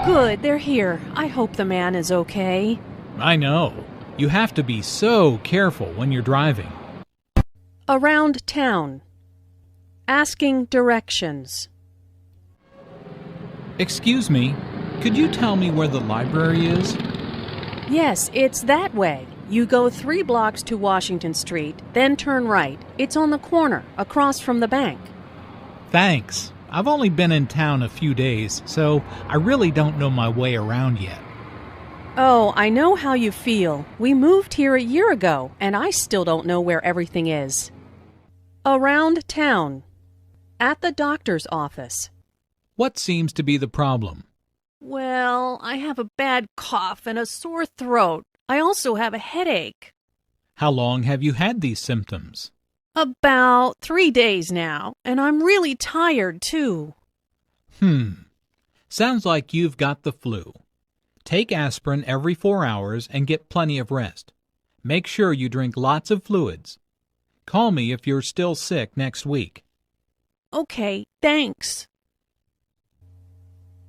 Good, they're here. I hope the man is okay. I know. You have to be so careful when you're driving. Around town. Asking directions. Excuse me, could you tell me where the library is? Yes, it's that way. You go 3 blocks to Washington Street, then turn right. It's on the corner, across from the bank. Thanks. I've only been in town a few days, so I really don't know my way around yet. Oh, I know how you feel. We moved here a year ago, and I still don't know where everything is. Around town. At the doctor's office. What seems to be the problem? Well, I have a bad cough and a sore throat. I also have a headache. How long have you had these symptoms? About 3 days now, and I'm really tired, too. Sounds like you've got the flu. Take aspirin every 4 hours and get plenty of rest. Make sure you drink lots of fluids. Call me if you're still sick next week. Okay, thanks.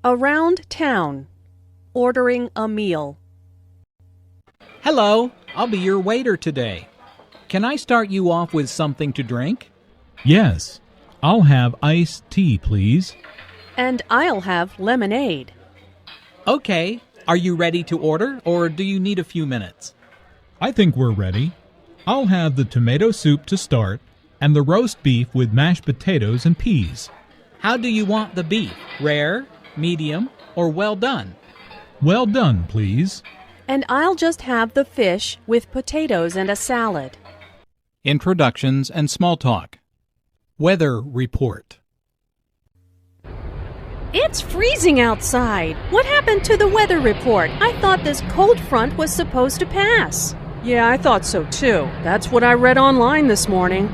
Around town. Ordering a meal. Hello, I'll be your waiter today. Can I start you off with something to drink? Yes. I'll have iced tea, please. And I'll have lemonade. Okay, are you ready to order, or do you need a few minutes? I think we're ready. I'll have the tomato soup to start, and the roast beef with mashed potatoes and peas. How do you want the beef? Rare, medium, or well done? Well done, please. And I'll just have the fish with potatoes and a salad. Introductions and small talk. Weather report. It's freezing outside. What happened to the weather report? I thought this cold front was supposed to pass. Yeah, I thought so too. That's what I read online this morning.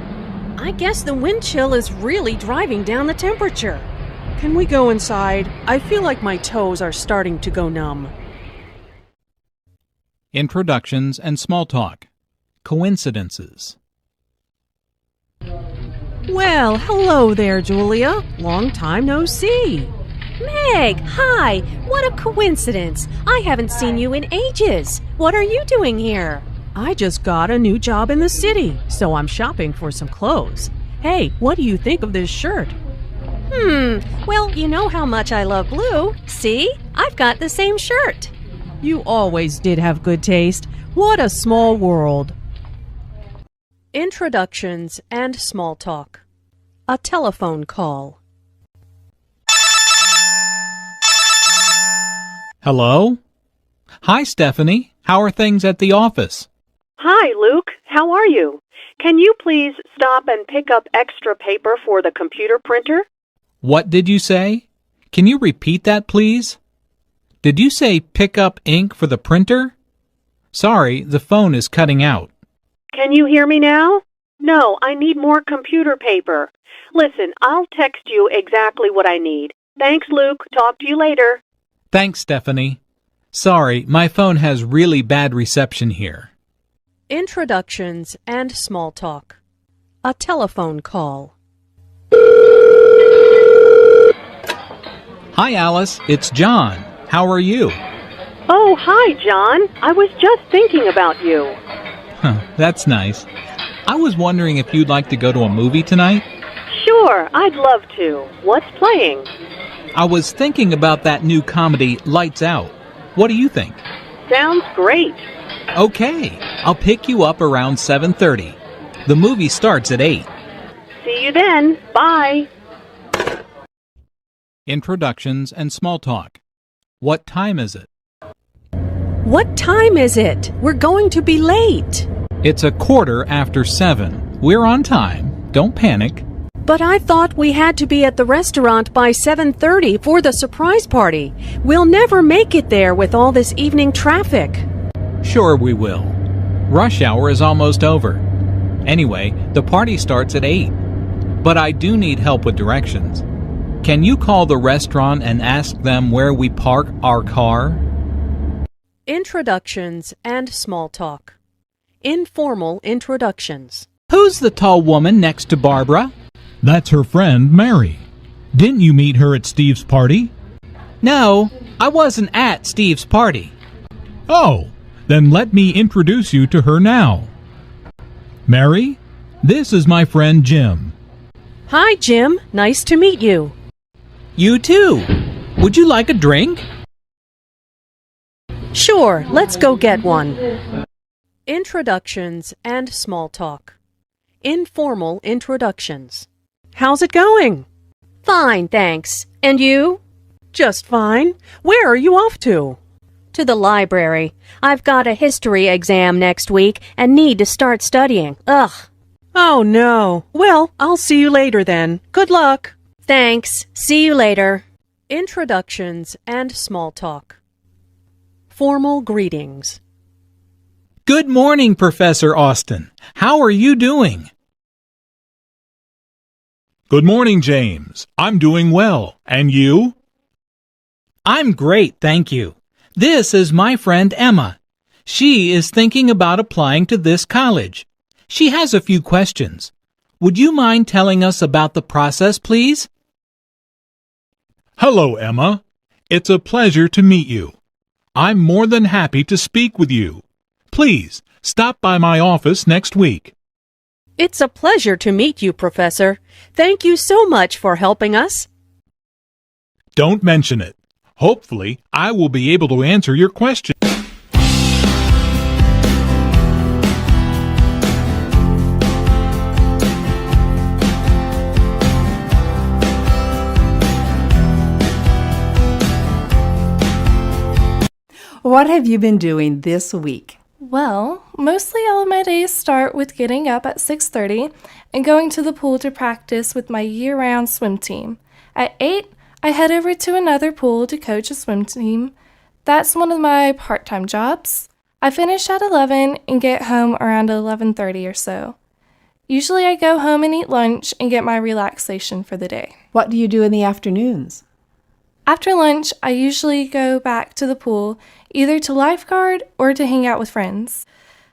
I guess the wind chill is really driving down the temperature. Can we go inside? I feel like my toes are starting to go numb. Introductions and small talk. Coincidences. Well, hello there, Julia. Long time no see. Meg, hi! What a coincidence! I haven't seen you in ages. What are you doing here? I just got a new job in the city, so I'm shopping for some clothes. Hey, what do you think of this shirt? Well, you know how much I love blue. See? I've got the same shirt. You always did have good taste. What a small world. Introductions and small talk. A telephone call. Hello? Hi, Stephanie. How are things at the office? Hi, Luke. How are you? Can you please stop and pick up extra paper for the computer printer? What did you say? Can you repeat that, please? Did you say pick up ink for the printer? Sorry, the phone is cutting out. Can you hear me now? No, I need more computer paper. Listen, I'll text you exactly what I need. Thanks, Luke. Talk to you later. Thanks, Stephanie. Sorry, my phone has really bad reception here. Introductions and small talk. A telephone call. Hi, Alice. It's John. How are you? Oh, hi, John. I was just thinking about you. That's nice. I was wondering if you'd like to go to a movie tonight? Sure, I'd love to. What's playing? I was thinking about that new comedy, Lights Out. What do you think? Sounds great. Okay, I'll pick you up around 7:30. The movie starts at 8. See you then. Bye. Introductions and small talk. What time is it? What time is it? We're going to be late. It's 7:15. We're on time. Don't panic. But I thought we had to be at the restaurant by 7:30 for the surprise party. We'll never make it there with all this evening traffic. Sure we will. Rush hour is almost over. Anyway, the party starts at 8. But I do need help with directions. Can you call the restaurant and ask them where we park our car? Introductions and small talk. Informal introductions. Who's the tall woman next to Barbara? That's her friend, Mary. Didn't you meet her at Steve's party? No, I wasn't at Steve's party. Oh, then let me introduce you to her now. Mary, this is my friend Jim. Hi, Jim. Nice to meet you. You too. Would you like a drink? Sure, let's go get one. Introductions and small talk. Informal introductions. How's it going? Fine, thanks. And you? Just fine. Where are you off to? To the library. I've got a history exam next week and need to start studying. Ugh. Oh, no. Well, I'll see you later then. Good luck. Thanks. See you later. Introductions and small talk. Formal greetings. Good morning, Professor Austin. How are you doing? Good morning, James. I'm doing well. And you? I'm great, thank you. This is my friend Emma. She is thinking about applying to this college. She has a few questions. Would you mind telling us about the process, please? Hello, Emma. It's a pleasure to meet you. I'm more than happy to speak with you. Please, stop by my office next week. It's a pleasure to meet you, Professor. Thank you so much for helping us. Don't mention it. Hopefully, I will be able to answer your question. What have you been doing this week? Well, mostly all of my days start with getting up at 6:30 and going to the pool to practice with my year-round swim team. At 8, I head over to another pool to coach a swim team. That's one of my part-time jobs. I finish at 11 and get home around 11:30 or so. Usually I go home and eat lunch and get my relaxation for the day. What do you do in the afternoons? After lunch, I usually go back to the pool, either to lifeguard or to hang out with friends.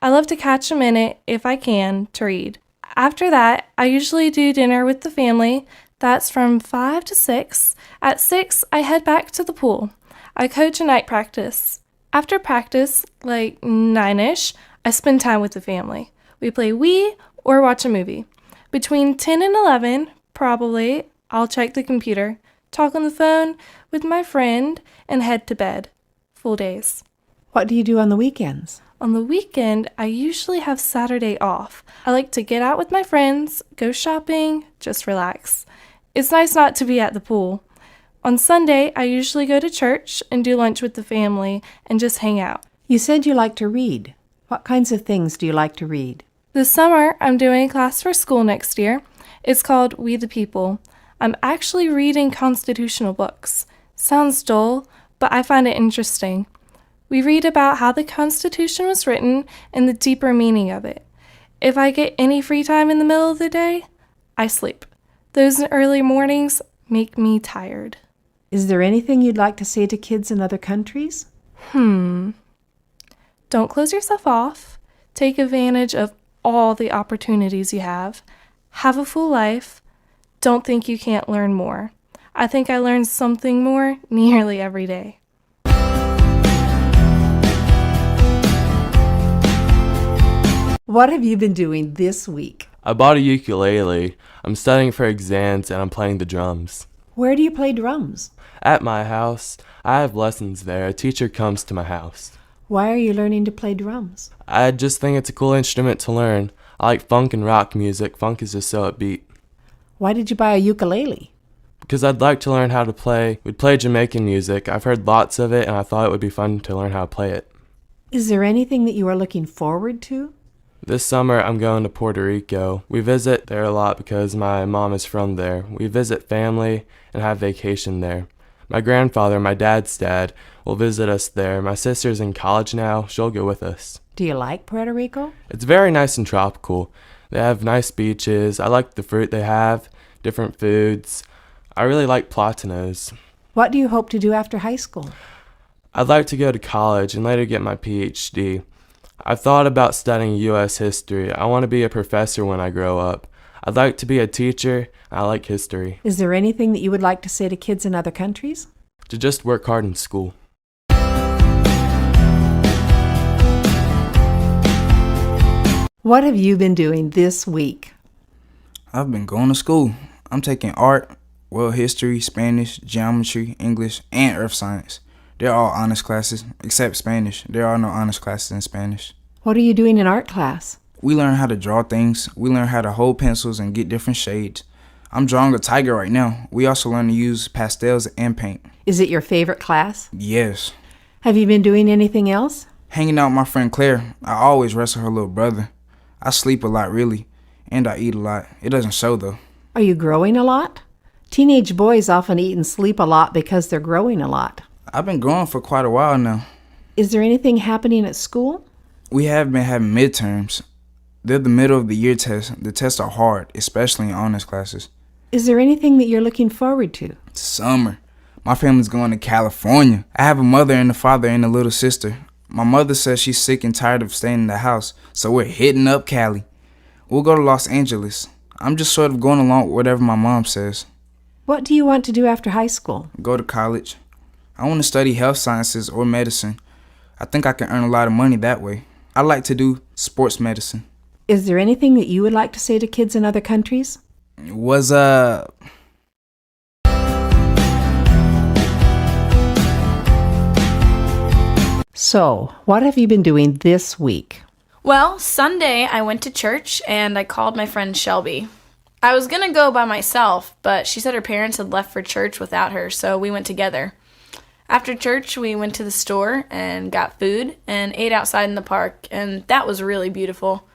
I love to catch a minute, if I can, to read. After that, I usually do dinner with the family. That's from 5 to 6. At 6, I head back to the pool. I coach a night practice. After practice, like 9-ish, I spend time with the family. We play Wii or watch a movie. Between 10 and 11, probably, I'll check the computer, talk on the phone with my friend, and head to bed. Full days. What do you do on the weekends? On the weekend, I usually have Saturday off. I like to get out with my friends, go shopping, just relax. It's nice not to be at the pool. On Sunday, I usually go to church and do lunch with the family and just hang out. You said you like to read. What kinds of things do you like to read? This summer, I'm doing a class for school next year. It's called We the People. I'm actually reading constitutional books. Sounds dull, but I find it interesting. We read about how the Constitution was written and the deeper meaning of it. If I get any free time in the middle of the day, I sleep. Those early mornings make me tired. Is there anything you'd like to say to kids in other countries? Don't close yourself off. Take advantage of all the opportunities you have. Have a full life. Don't think you can't learn more. I think I learn something more nearly every day. What have you been doing this week? I bought a ukulele. I'm studying for exams and I'm playing the drums. Where do you play drums? At my house. I have lessons there. A teacher comes to my house. Why are you learning to play drums? I just think it's a cool instrument to learn. I like funk and rock music. Funk is just so upbeat. Why did you buy a ukulele? Because I'd like to learn how to play. We'd play Jamaican music. I've heard lots of it and I thought it would be fun to learn how to play it. Is there anything that you are looking forward to? This summer I'm going to Puerto Rico. We visit there a lot because my mom is from there. We visit family and have vacation there. My grandfather, my dad's dad, will visit us there. My sister's in college now. She'll go with us. Do you like Puerto Rico? It's very nice and tropical. They have nice beaches. I like the fruit they have, different foods. I really like platanos. What do you hope to do after high school? I'd like to go to college and later get my PhD. I've thought about studying U.S. history. I want to be a professor when I grow up. I'd like to be a teacher. I like history. Is there anything that you would like to say to kids in other countries? To just work hard in school. What have you been doing this week? I've been going to school. I'm taking art, world history, Spanish, geometry, English, and earth science. They're all honors classes, except Spanish. There are no honors classes in Spanish. What are you doing in art class? We learn how to draw things. We learn how to hold pencils and get different shades. I'm drawing a tiger right now. We also learn to use pastels and paint. Is it your favorite class? Yes. Have you been doing anything else? Hanging out with my friend Claire. I always wrestle her little brother. I sleep a lot, really, and I eat a lot. It doesn't show, though. Are you growing a lot? Teenage boys often eat and sleep a lot because they're growing a lot. I've been growing for quite a while now. Is there anything happening at school? We have been having midterms. They're the middle of the year tests. The tests are hard, especially in honors classes. Is there anything that you're looking forward to? Summer. My family's going to California. I have a mother and a father and a little sister. My mother says she's sick and tired of staying in the house, so we're hitting up Cali. We'll go to Los Angeles. I'm just sort of going along with whatever my mom says. What do you want to do after high school? Go to college. I want to study health sciences or medicine. I think I can earn a lot of money that way. I like to do sports medicine. Is there anything that you would like to say to kids in other countries? What's up? So, what have you been doing this week? Well, Sunday I went to church and I called my friend Shelby. I was going to go by myself, but she said her parents had left for church without her, so we went together. After church, we went to the store and got food and ate outside in the park, and that was really beautiful.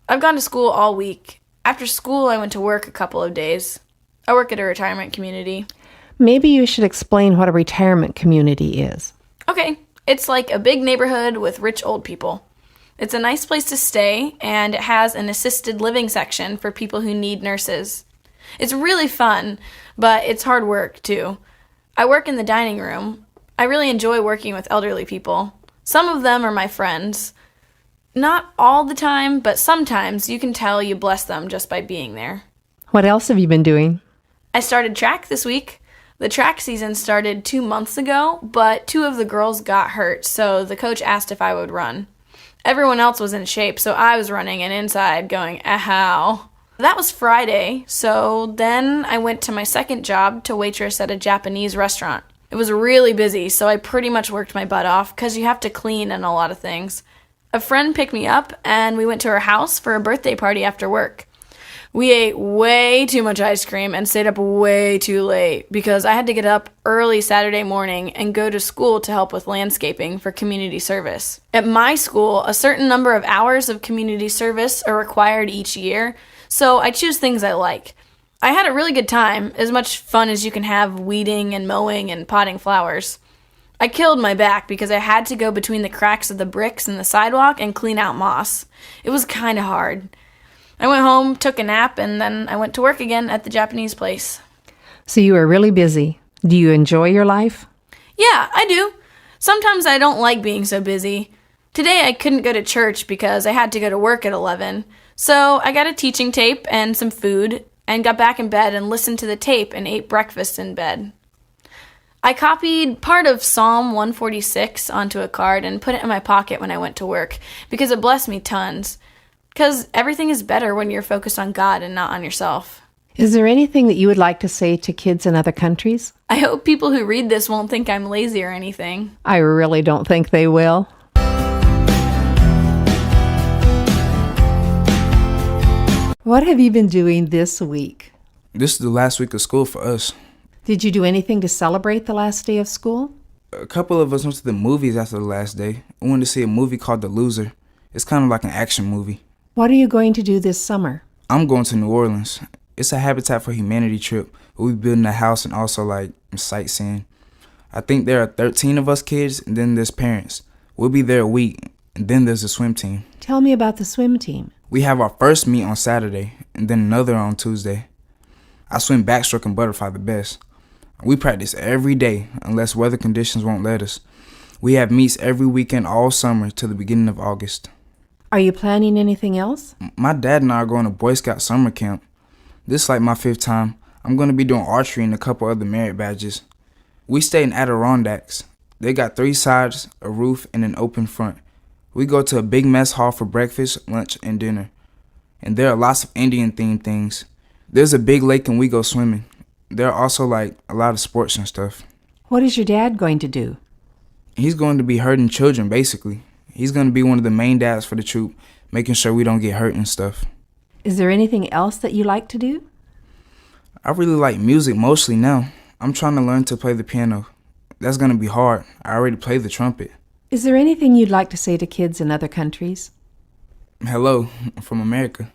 I've gone to school all week. After school, I went to work a couple of days. I work at a retirement community. Maybe you should explain what a retirement community is. Okay, it's like a big neighborhood with rich old people. It's a nice place to stay, and it has an assisted living section for people who need nurses. It's really fun, but it's hard work, too. I work in the dining room. I really enjoy working with elderly people. Some of them are my friends. Not all the time, but sometimes you can tell you bless them just by being there. What else have you been doing? I started track this week. The track season started 2 months ago, but 2 of the girls got hurt, so the coach asked if I would run. Everyone else was in shape, so I was running and inside going, ow. That was Friday, so then I went to my second job to waitress at a Japanese restaurant. It was really busy, so I pretty much worked my butt off because you have to clean and a lot of things. A friend picked me up, and we went to her house for a birthday party after work. We ate way too much ice cream and stayed up way too late because I had to get up early Saturday morning and go to school to help with landscaping for community service. At my school, a certain number of hours of community service are required each year, so I choose things I like. I had a really good time, as much fun as you can have weeding and mowing and potting flowers. I killed my back because I had to go between the cracks of the bricks in the sidewalk and clean out moss. It was kind of hard. I went home, took a nap, and then I went to work again at the Japanese place. So you are really busy. Do you enjoy your life? Yeah, I do. Sometimes I don't like being so busy. Today I couldn't go to church because I had to go to work at 11. So I got a teaching tape and some food and got back in bed and listened to the tape and ate breakfast in bed. I copied part of Psalm 146 onto a card and put it in my pocket when I went to work because it blessed me tons. Because everything is better when you're focused on God and not on yourself. Is there anything that you would like to say to kids in other countries? I hope people who read this won't think I'm lazy or anything. I really don't think they will. What have you been doing this week? This is the last week of school for us. Did you do anything to celebrate the last day of school? A couple of us went to the movies after the last day. We went to see a movie called The Loser. It's kind of like an action movie. What are you going to do this summer? I'm going to New Orleans. It's a Habitat for Humanity trip. We'll be building a house and also sightseeing. I think there are 13 of us kids and then there's parents. We'll be there a week and then there's a swim team. Tell me about the swim team. We have our first meet on Saturday and then another on Tuesday. I swim backstroke and butterfly the best. We practice every day unless weather conditions won't let us. We have meets every weekend all summer to the beginning of August. Are you planning anything else? My dad and I are going to Boy Scout summer camp. This is like my 5th time. I'm going to be doing archery and a couple other merit badges. We stay in Adirondacks. They got 3 sides, a roof, and an open front. We go to a big mess hall for breakfast, lunch, and dinner. And there are lots of Indian-themed things. There's a big lake and we go swimming. There are also a lot of sports and stuff. What is your dad going to do? He's going to be hurting children, basically. He's going to be one of the main dads for the troop, making sure we don't get hurt and stuff. Is there anything else that you like to do? I really like music mostly now. I'm trying to learn to play the piano. That's going to be hard. I already play the trumpet. Is there anything you'd like to say to kids in other countries? Hello, I'm from America.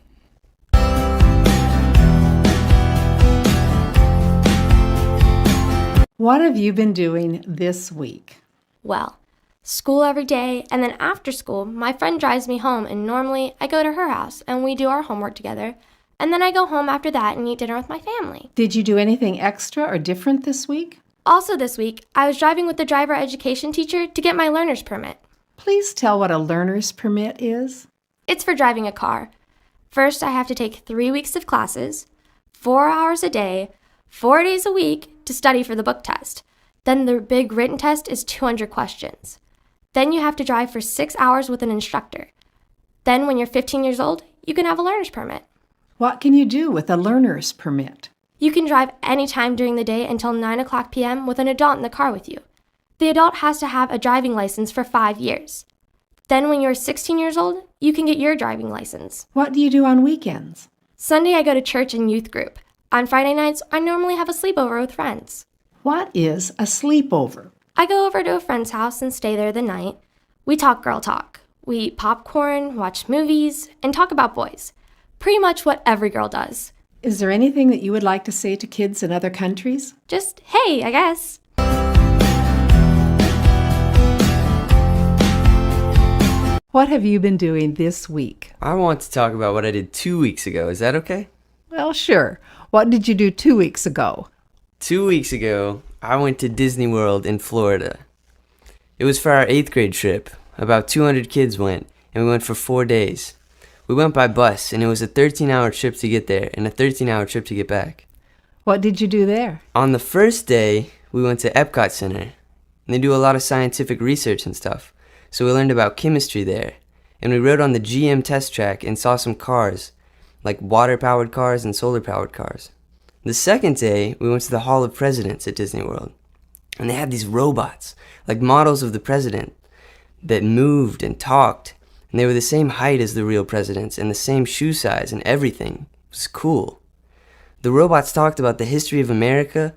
What have you been doing this week? Well, school every day, and then after school, my friend drives me home, and normally I go to her house, and we do our homework together, and then I go home after that and eat dinner with my family. Did you do anything extra or different this week? Also this week, I was driving with the driver education teacher to get my learner's permit. Please tell what a learner's permit is. It's for driving a car. First, I have to take 3 weeks of classes, 4 hours a day, 4 days a week to study for the book test. Then the big written test is 200 questions. Then you have to drive for 6 hours with an instructor. Then when you're 15 years old, you can have a learner's permit. What can you do with a learner's permit? You can drive any time during the day until 9 o'clock p.m. with an adult in the car with you. The adult has to have a driving license for 5 years. Then when you're 16 years old, you can get your driving license. What do you do on weekends? Sunday I go to church and youth group. On Friday nights, I normally have a sleepover with friends. What is a sleepover? I go over to a friend's house and stay there the night. We talk girl talk. We eat popcorn, watch movies, and talk about boys. Pretty much what every girl does. Is there anything that you would like to say to kids in other countries? Just, hey, I guess. What have you been doing this week? I want to talk about what I did 2 weeks ago. Is that okay? Well, sure. What did you do 2 weeks ago? 2 weeks ago, I went to Disney World in Florida. It was for our 8th grade trip. About 200 kids went, and we went for 4 days. We went by bus, and it was a 13-hour trip to get there and a 13-hour trip to get back. What did you do there? On the first day, we went to Epcot Center, and they do a lot of scientific research and stuff. So we learned about chemistry there, and we rode on the GM test track and saw some cars, like water-powered cars and solar-powered cars. The second day, we went to the Hall of Presidents at Disney World, and they had these robots, like models of the president, that moved and talked, and they were the same height as the real presidents and the same shoe size and everything. It was cool. The robots talked about the history of America.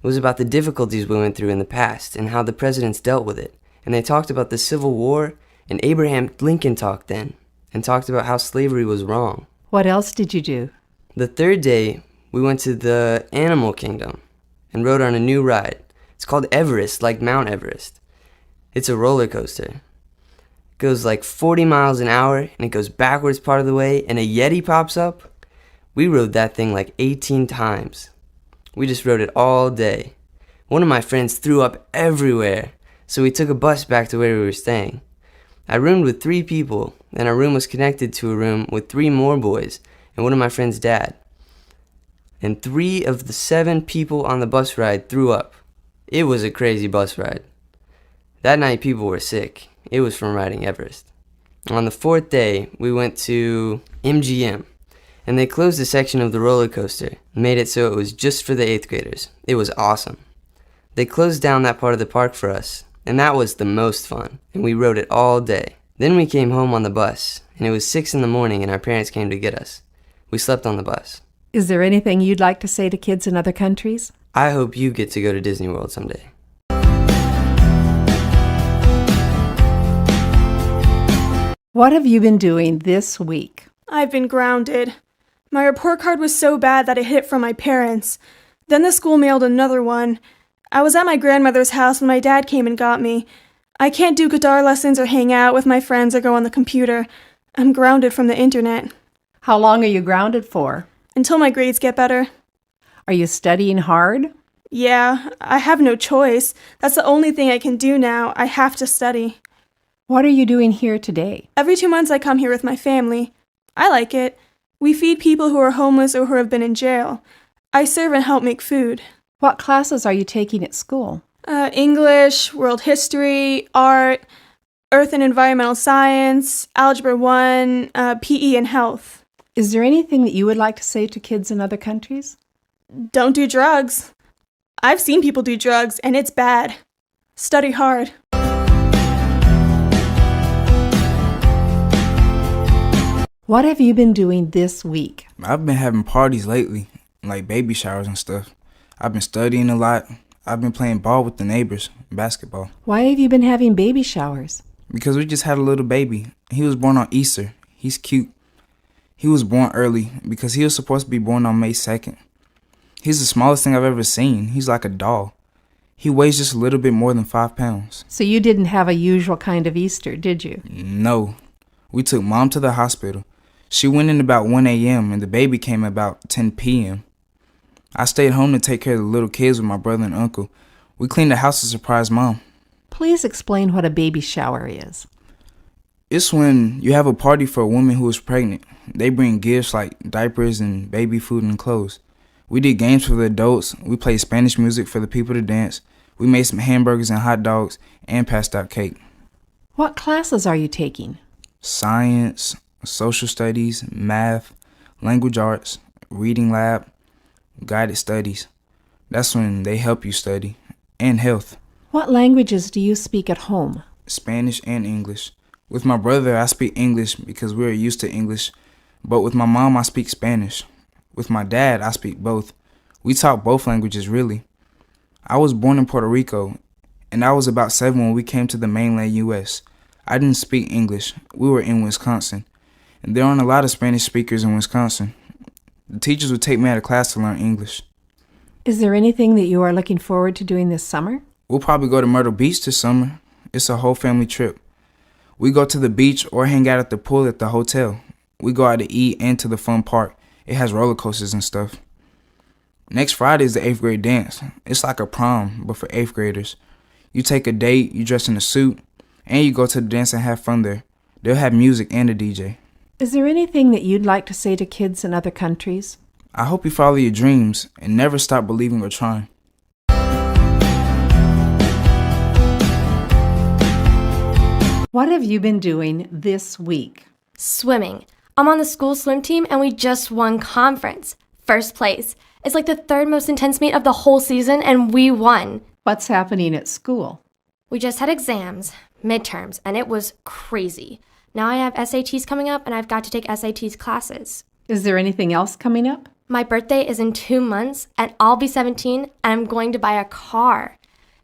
It was about the difficulties we went through in the past and how the presidents dealt with it. And they talked about the Civil War, and Abraham Lincoln talked then, and talked about how slavery was wrong. What else did you do? The third day, we went to the Animal Kingdom and rode on a new ride. It's called Everest, like Mount Everest. It's a roller coaster. It goes like 40 miles an hour, and it goes backwards part of the way, and a Yeti pops up. We rode that thing like 18 times. We just rode it all day. One of my friends threw up everywhere. So we took a bus back to where we were staying. I roomed with 3 people, and our room was connected to a room with 3 more boys and one of my friend's dad. And 3 of the 7 people on the bus ride threw up. It was a crazy bus ride. That night people were sick. It was from riding Everest. On the 4th day, we went to MGM, and they closed a section of the roller coaster and made it so it was just for the 8th graders. It was awesome. They closed down that part of the park for us, and that was the most fun, and we rode it all day. Then we came home on the bus, and it was 6 in the morning, and our parents came to get us. We slept on the bus. Is there anything you'd like to say to kids in other countries? I hope you get to go to Disney World someday. What have you been doing this week? I've been grounded. My report card was so bad that it hid from my parents. Then the school mailed another one. I was at my grandmother's house when my dad came and got me. I can't do guitar lessons or hang out with my friends or go on the computer. I'm grounded from the internet. How long are you grounded for? Until my grades get better. Are you studying hard? Yeah, I have no choice. That's the only thing I can do now. I have to study. What are you doing here today? Every 2 months I come here with my family. I like it. We feed people who are homeless or who have been in jail. I serve and help make food. What classes are you taking at school? English, world history, art, earth and environmental science, algebra 1, PE and health. Is there anything that you would like to say to kids in other countries? Don't do drugs. I've seen people do drugs, and it's bad. Study hard. What have you been doing this week? I've been having parties lately, like baby showers and stuff. I've been studying a lot. I've been playing ball with the neighbors, basketball. Why have you been having baby showers? Because we just had a little baby. He was born on Easter. He's cute. He was born early because he was supposed to be born on May 2nd. He's the smallest thing I've ever seen. He's like a doll. He weighs just a little bit more than 5 pounds. So you didn't have a usual kind of Easter, did you? No. We took Mom to the hospital. She went in about 1 a.m. and the baby came about 10 p.m. I stayed home to take care of the little kids with my brother and uncle. We cleaned the house to surprise Mom. Please explain what a baby shower is. It's when you have a party for a woman who is pregnant. They bring gifts like diapers and baby food and clothes. We did games for the adults. We played Spanish music for the people to dance. We made some hamburgers and hot dogs and passed out cake. What classes are you taking? Science, social studies, math, language arts, reading lab, guided studies. That's when they help you study. And health. What languages do you speak at home? Spanish and English. With my brother, I speak English because we're used to English. But with my mom, I speak Spanish. With my dad, I speak both. We talk both languages, really. I was born in Puerto Rico, and I was about 7 when we came to the mainland U.S. I didn't speak English. We were in Wisconsin. And there aren't a lot of Spanish speakers in Wisconsin. The teachers would take me out of class to learn English. Is there anything that you are looking forward to doing this summer? We'll probably go to Myrtle Beach this summer. It's a whole family trip. We go to the beach or hang out at the pool at the hotel. We go out to eat and to the fun park. It has roller coasters and stuff. Next Friday is the 8th grade dance. It's like a prom, but for 8th graders. You take a date, you dress in a suit, and you go to the dance and have fun there. They'll have music and a DJ. Is there anything that you'd like to say to kids in other countries? I hope you follow your dreams and never stop believing or trying. What have you been doing this week? Swimming. I'm on the school swim team and we just won conference. First place. It's like the third most intense meet of the whole season and we won. What's happening at school? We just had exams, midterms, and it was crazy. Now I have SATs coming up and I've got to take SATs classes. Is there anything else coming up? My birthday is in 2 months and I'll be 17 and I'm going to buy a car.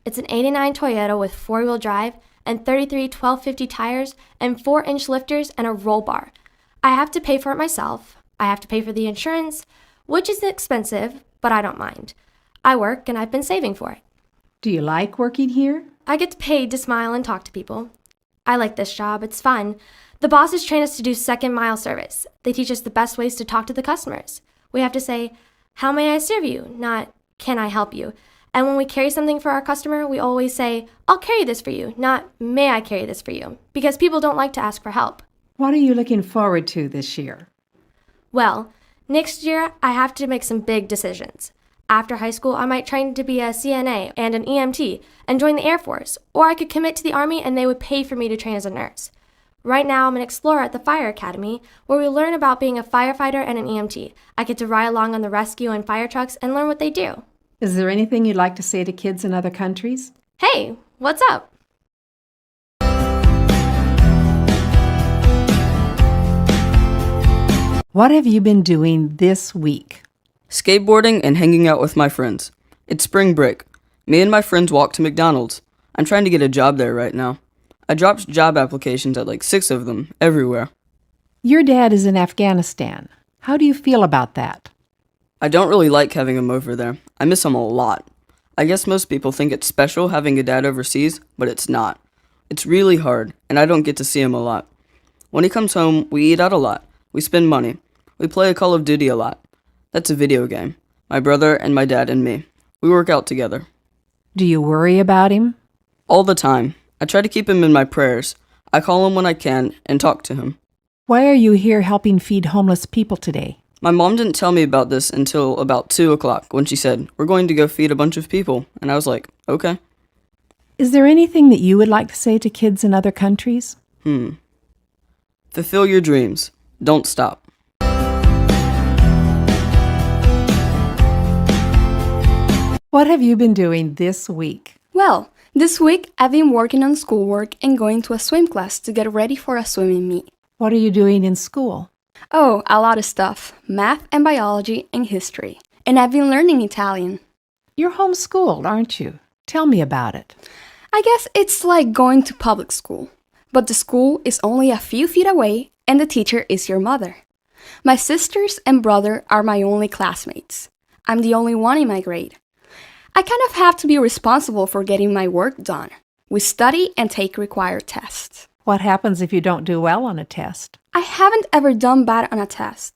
It's an '89 Toyota with 4-wheel drive and 33 1250 tires and 4-inch lifters and a roll bar. I have to pay for it myself. I have to pay for the insurance, which is expensive, but I don't mind. I work and I've been saving for it. Do you like working here? I get paid to smile and talk to people. I like this job. It's fun. The bosses train us to do second mile service. They teach us the best ways to talk to the customers. We have to say, "How may I serve you?" not, "Can I help you?" And when we carry something for our customer, we always say, "I'll carry this for you," not, "May I carry this for you?" because people don't like to ask for help. What are you looking forward to this year? Well, next year I have to make some big decisions. After high school, I might train to be a CNA and an EMT and join the Air Force, or I could commit to the Army and they would pay for me to train as a nurse. Right now, I'm an explorer at the Fire Academy, where we learn about being a firefighter and an EMT. I get to ride along on the rescue and fire trucks and learn what they do. Is there anything you'd like to say to kids in other countries? Hey, what's up? What have you been doing this week? Skateboarding and hanging out with my friends. It's spring break. Me and my friends walk to McDonald's. I'm trying to get a job there right now. I dropped job applications at like 6 of them, everywhere. Your dad is in Afghanistan. How do you feel about that? I don't really like having him over there. I miss him a lot. I guess most people think it's special having a dad overseas, but it's not. It's really hard, and I don't get to see him a lot. When he comes home, we eat out a lot. We spend money. We play Call of Duty a lot. That's a video game. My brother and my dad and me. We work out together. Do you worry about him? All the time. I try to keep him in my prayers. I call him when I can and talk to him. Why are you here helping feed homeless people today? My mom didn't tell me about this until about 2 o'clock when she said, "We're going to go feed a bunch of people." And I was like, okay. Is there anything that you would like to say to kids in other countries? Fulfill your dreams. Don't stop. What have you been doing this week? Well, this week I've been working on schoolwork and going to a swim class to get ready for a swimming meet. What are you doing in school? Oh, a lot of stuff. Math and biology and history. And I've been learning Italian. You're homeschooled, aren't you? Tell me about it. I guess it's like going to public school. But the school is only a few feet away and the teacher is your mother. My sisters and brother are my only classmates. I'm the only one in my grade. I kind of have to be responsible for getting my work done. We study and take required tests. What happens if you don't do well on a test? I haven't ever done bad on a test.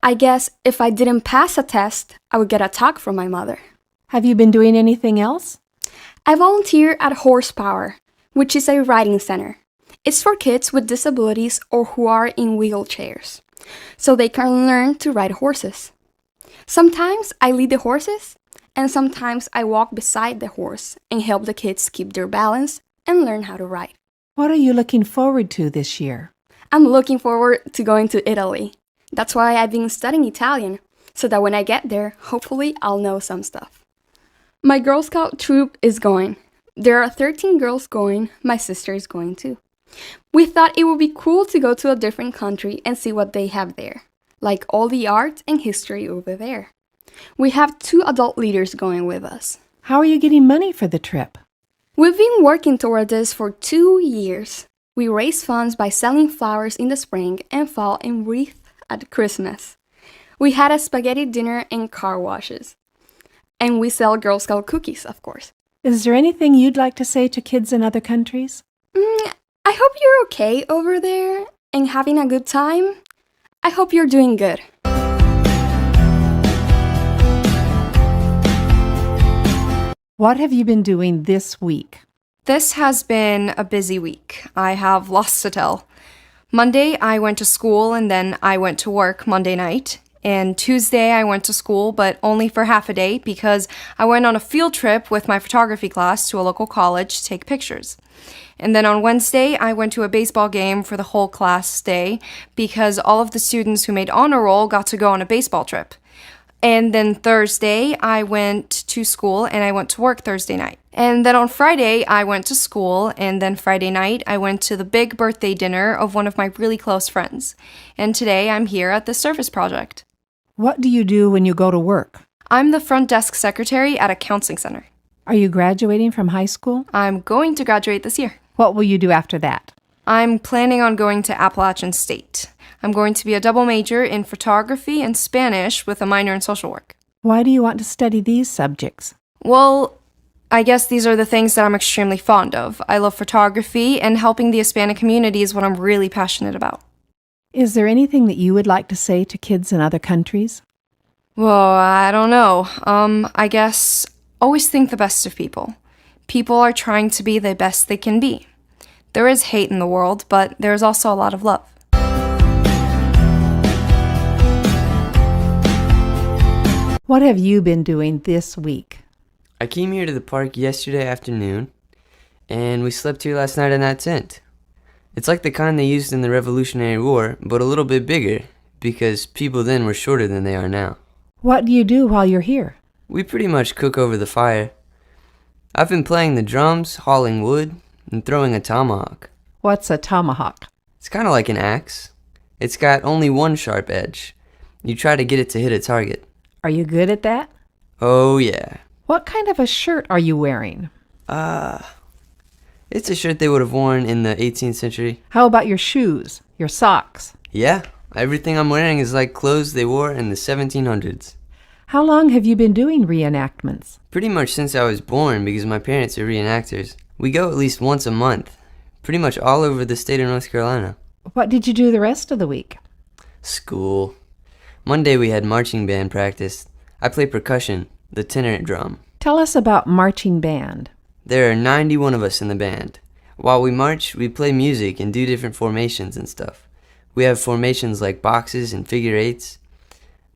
I guess if I didn't pass a test, I would get a talk from my mother. Have you been doing anything else? I volunteer at Horsepower, which is a riding center. It's for kids with disabilities or who are in wheelchairs, so they can learn to ride horses. Sometimes I lead the horses, and sometimes I walk beside the horse and help the kids keep their balance and learn how to ride. What are you looking forward to this year? I'm looking forward to going to Italy. That's why I've been studying Italian, so that when I get there, hopefully I'll know some stuff. My Girl Scout troop is going. There are 13 girls going. My sister is going too. We thought it would be cool to go to a different country and see what they have there, like all the art and history over there. We have 2 adult leaders going with us. How are you getting money for the trip? We've been working toward this for 2 years. We raise funds by selling flowers in the spring and fall and wreaths at Christmas. We had a spaghetti dinner and car washes. And we sell Girl Scout cookies, of course. Is there anything you'd like to say to kids in other countries? I hope you're okay over there and having a good time. I hope you're doing good. What have you been doing this week? This has been a busy week. I have lots to tell. Monday, I went to school and then I went to work Monday night. And Tuesday, I went to school, but only for half a day because I went on a field trip with my photography class to a local college to take pictures. And then on Wednesday, I went to a baseball game for the whole class day because all of the students who made honor roll got to go on a baseball trip. And then Thursday, I went to school and I went to work Thursday night. And then on Friday, I went to school, and then Friday night, I went to the big birthday dinner of one of my really close friends. And today, I'm here at the service project. What do you do when you go to work? I'm the front desk secretary at a counseling center. Are you graduating from high school? I'm going to graduate this year. What will you do after that? I'm planning on going to Appalachian State. I'm going to be a double major in photography and Spanish with a minor in social work. Why do you want to study these subjects? Well, I guess these are the things that I'm extremely fond of. I love photography, and helping the Hispanic community is what I'm really passionate about. Is there anything that you would like to say to kids in other countries? Well, I don't know. I guess always think the best of people. People are trying to be the best they can be. There is hate in the world, but there's also a lot of love. What have you been doing this week? I came here to the park yesterday afternoon, and we slept here last night in that tent. It's like the kind they used in the Revolutionary War, but a little bit bigger, because people then were shorter than they are now. What do you do while you're here? We pretty much cook over the fire. I've been playing the drums, hauling wood, and throwing a tomahawk. What's a tomahawk? It's kind of like an axe. It's got only one sharp edge. You try to get it to hit a target. Are you good at that? Oh, yeah. What kind of a shirt are you wearing? It's a shirt they would have worn in the 18th century. How about your shoes, your socks? Yeah, everything I'm wearing is like clothes they wore in the 1700s. How long have you been doing reenactments? Pretty much since I was born, because my parents are reenactors. We go at least once a month, pretty much all over the state of North Carolina. What did you do the rest of the week? School. Monday we had marching band practice. I play percussion, the tenor drum. Tell us about marching band. There are 91 of us in the band. While we march, we play music and do different formations and stuff. We have formations like boxes and figure eights.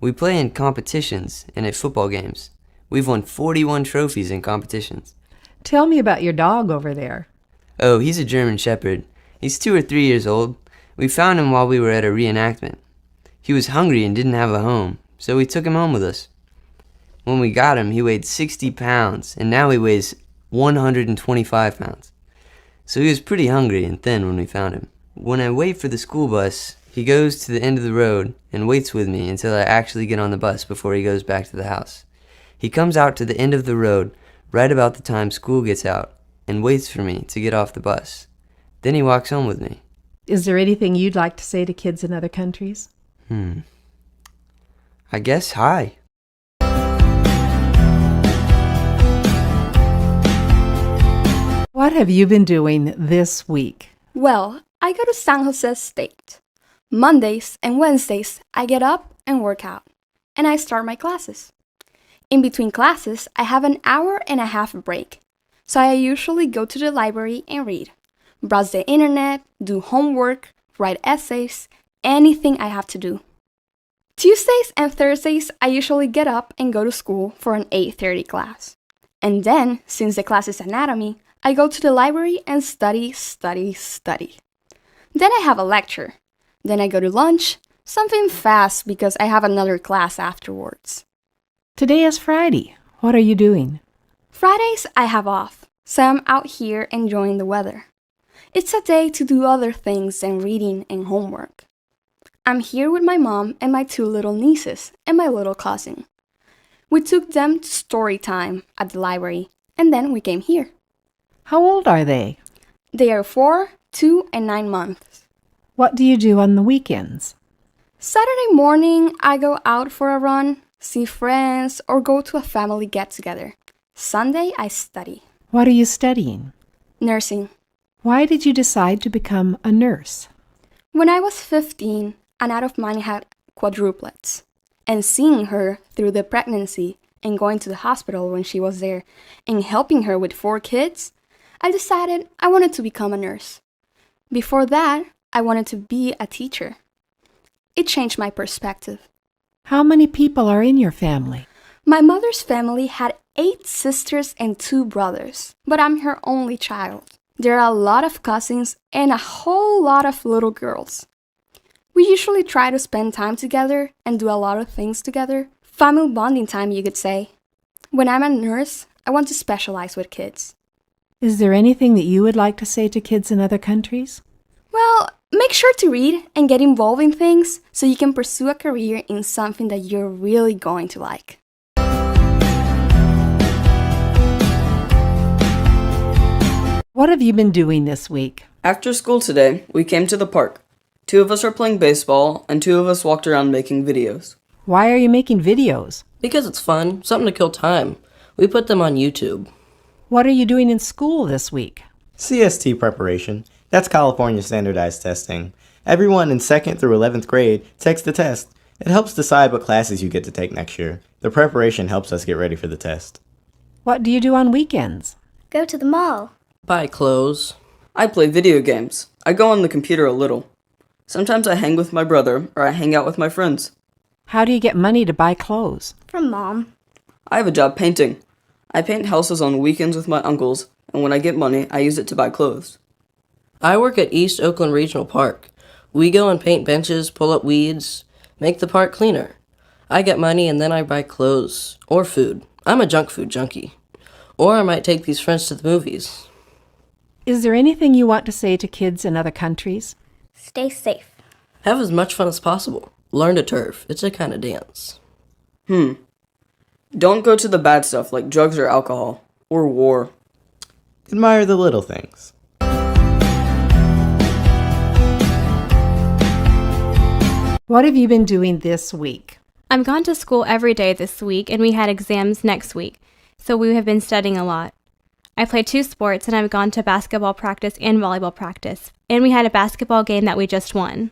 We play in competitions and at football games. We've won 41 trophies in competitions. Tell me about your dog over there. Oh, he's a German Shepherd. He's 2 or 3 years old. We found him while we were at a reenactment. He was hungry and didn't have a home, so we took him home with us. When we got him, he weighed 60 pounds, and now he weighs 125 pounds. So he was pretty hungry and thin when we found him. When I wait for the school bus, he goes to the end of the road and waits with me until I actually get on the bus before he goes back to the house. He comes out to the end of the road right about the time school gets out and waits for me to get off the bus. Then he walks home with me. Is there anything you'd like to say to kids in other countries? I guess hi. What have you been doing this week? Well, I go to San Jose State. Mondays and Wednesdays, I get up and work out, and I start my classes. In between classes, I have an hour and a half break, so I usually go to the library and read, browse the internet, do homework, write essays, anything I have to do. Tuesdays and Thursdays, I usually get up and go to school for an 8:30 class. And then, since the class is anatomy, I go to the library and study. Then I have a lecture. Then I go to lunch, something fast because I have another class afterwards. Today is Friday. What are you doing? Fridays I have off, so I'm out here enjoying the weather. It's a day to do other things than reading and homework. I'm here with my mom and my 2 little nieces and my little cousin. We took them to story time at the library, and then we came here. How old are they? They are 4, 2, and 9 months. What do you do on the weekends? Saturday morning, I go out for a run, see friends, or go to a family get-together. Sunday, I study. What are you studying? Nursing. Why did you decide to become a nurse? When I was 15, an aunt of mine had quadruplets. And seeing her through the pregnancy and going to the hospital when she was there and helping her with 4 kids, I decided I wanted to become a nurse. Before that, I wanted to be a teacher. It changed my perspective. How many people are in your family? My mother's family had 8 sisters and 2 brothers, but I'm her only child. There are a lot of cousins and a whole lot of little girls. We usually try to spend time together and do a lot of things together. Family bonding time, you could say. When I'm a nurse, I want to specialize with kids. Is there anything that you would like to say to kids in other countries? Well, make sure to read and get involved in things so you can pursue a career in something that you're really going to like. What have you been doing this week? After school today, we came to the park. 2 of us are playing baseball, and 2 of us walked around making videos. Why are you making videos? Because it's fun, something to kill time. We put them on YouTube. What are you doing in school this week? CST preparation. That's California standardized testing. Everyone in 2nd through 11th grade takes the test. It helps decide what classes you get to take next year. The preparation helps us get ready for the test. What do you do on weekends? Go to the mall. Buy clothes. I play video games. I go on the computer a little. Sometimes I hang with my brother, or I hang out with my friends. How do you get money to buy clothes? From Mom. I have a job painting. I paint houses on weekends with my uncles, and when I get money, I use it to buy clothes. I work at East Oakland Regional Park. We go and paint benches, pull up weeds, make the park cleaner. I get money and then I buy clothes or food. I'm a junk food junkie. Or I might take these friends to the movies. Is there anything you want to say to kids in other countries? Stay safe. Have as much fun as possible. Learn to turf. It's a kind of dance. Don't go to the bad stuff like drugs or alcohol, or war. Admire the little things. What have you been doing this week? I've gone to school every day this week, and we had exams next week, so we have been studying a lot. I play 2 sports, and I've gone to basketball practice and volleyball practice, and we had a basketball game that we just won.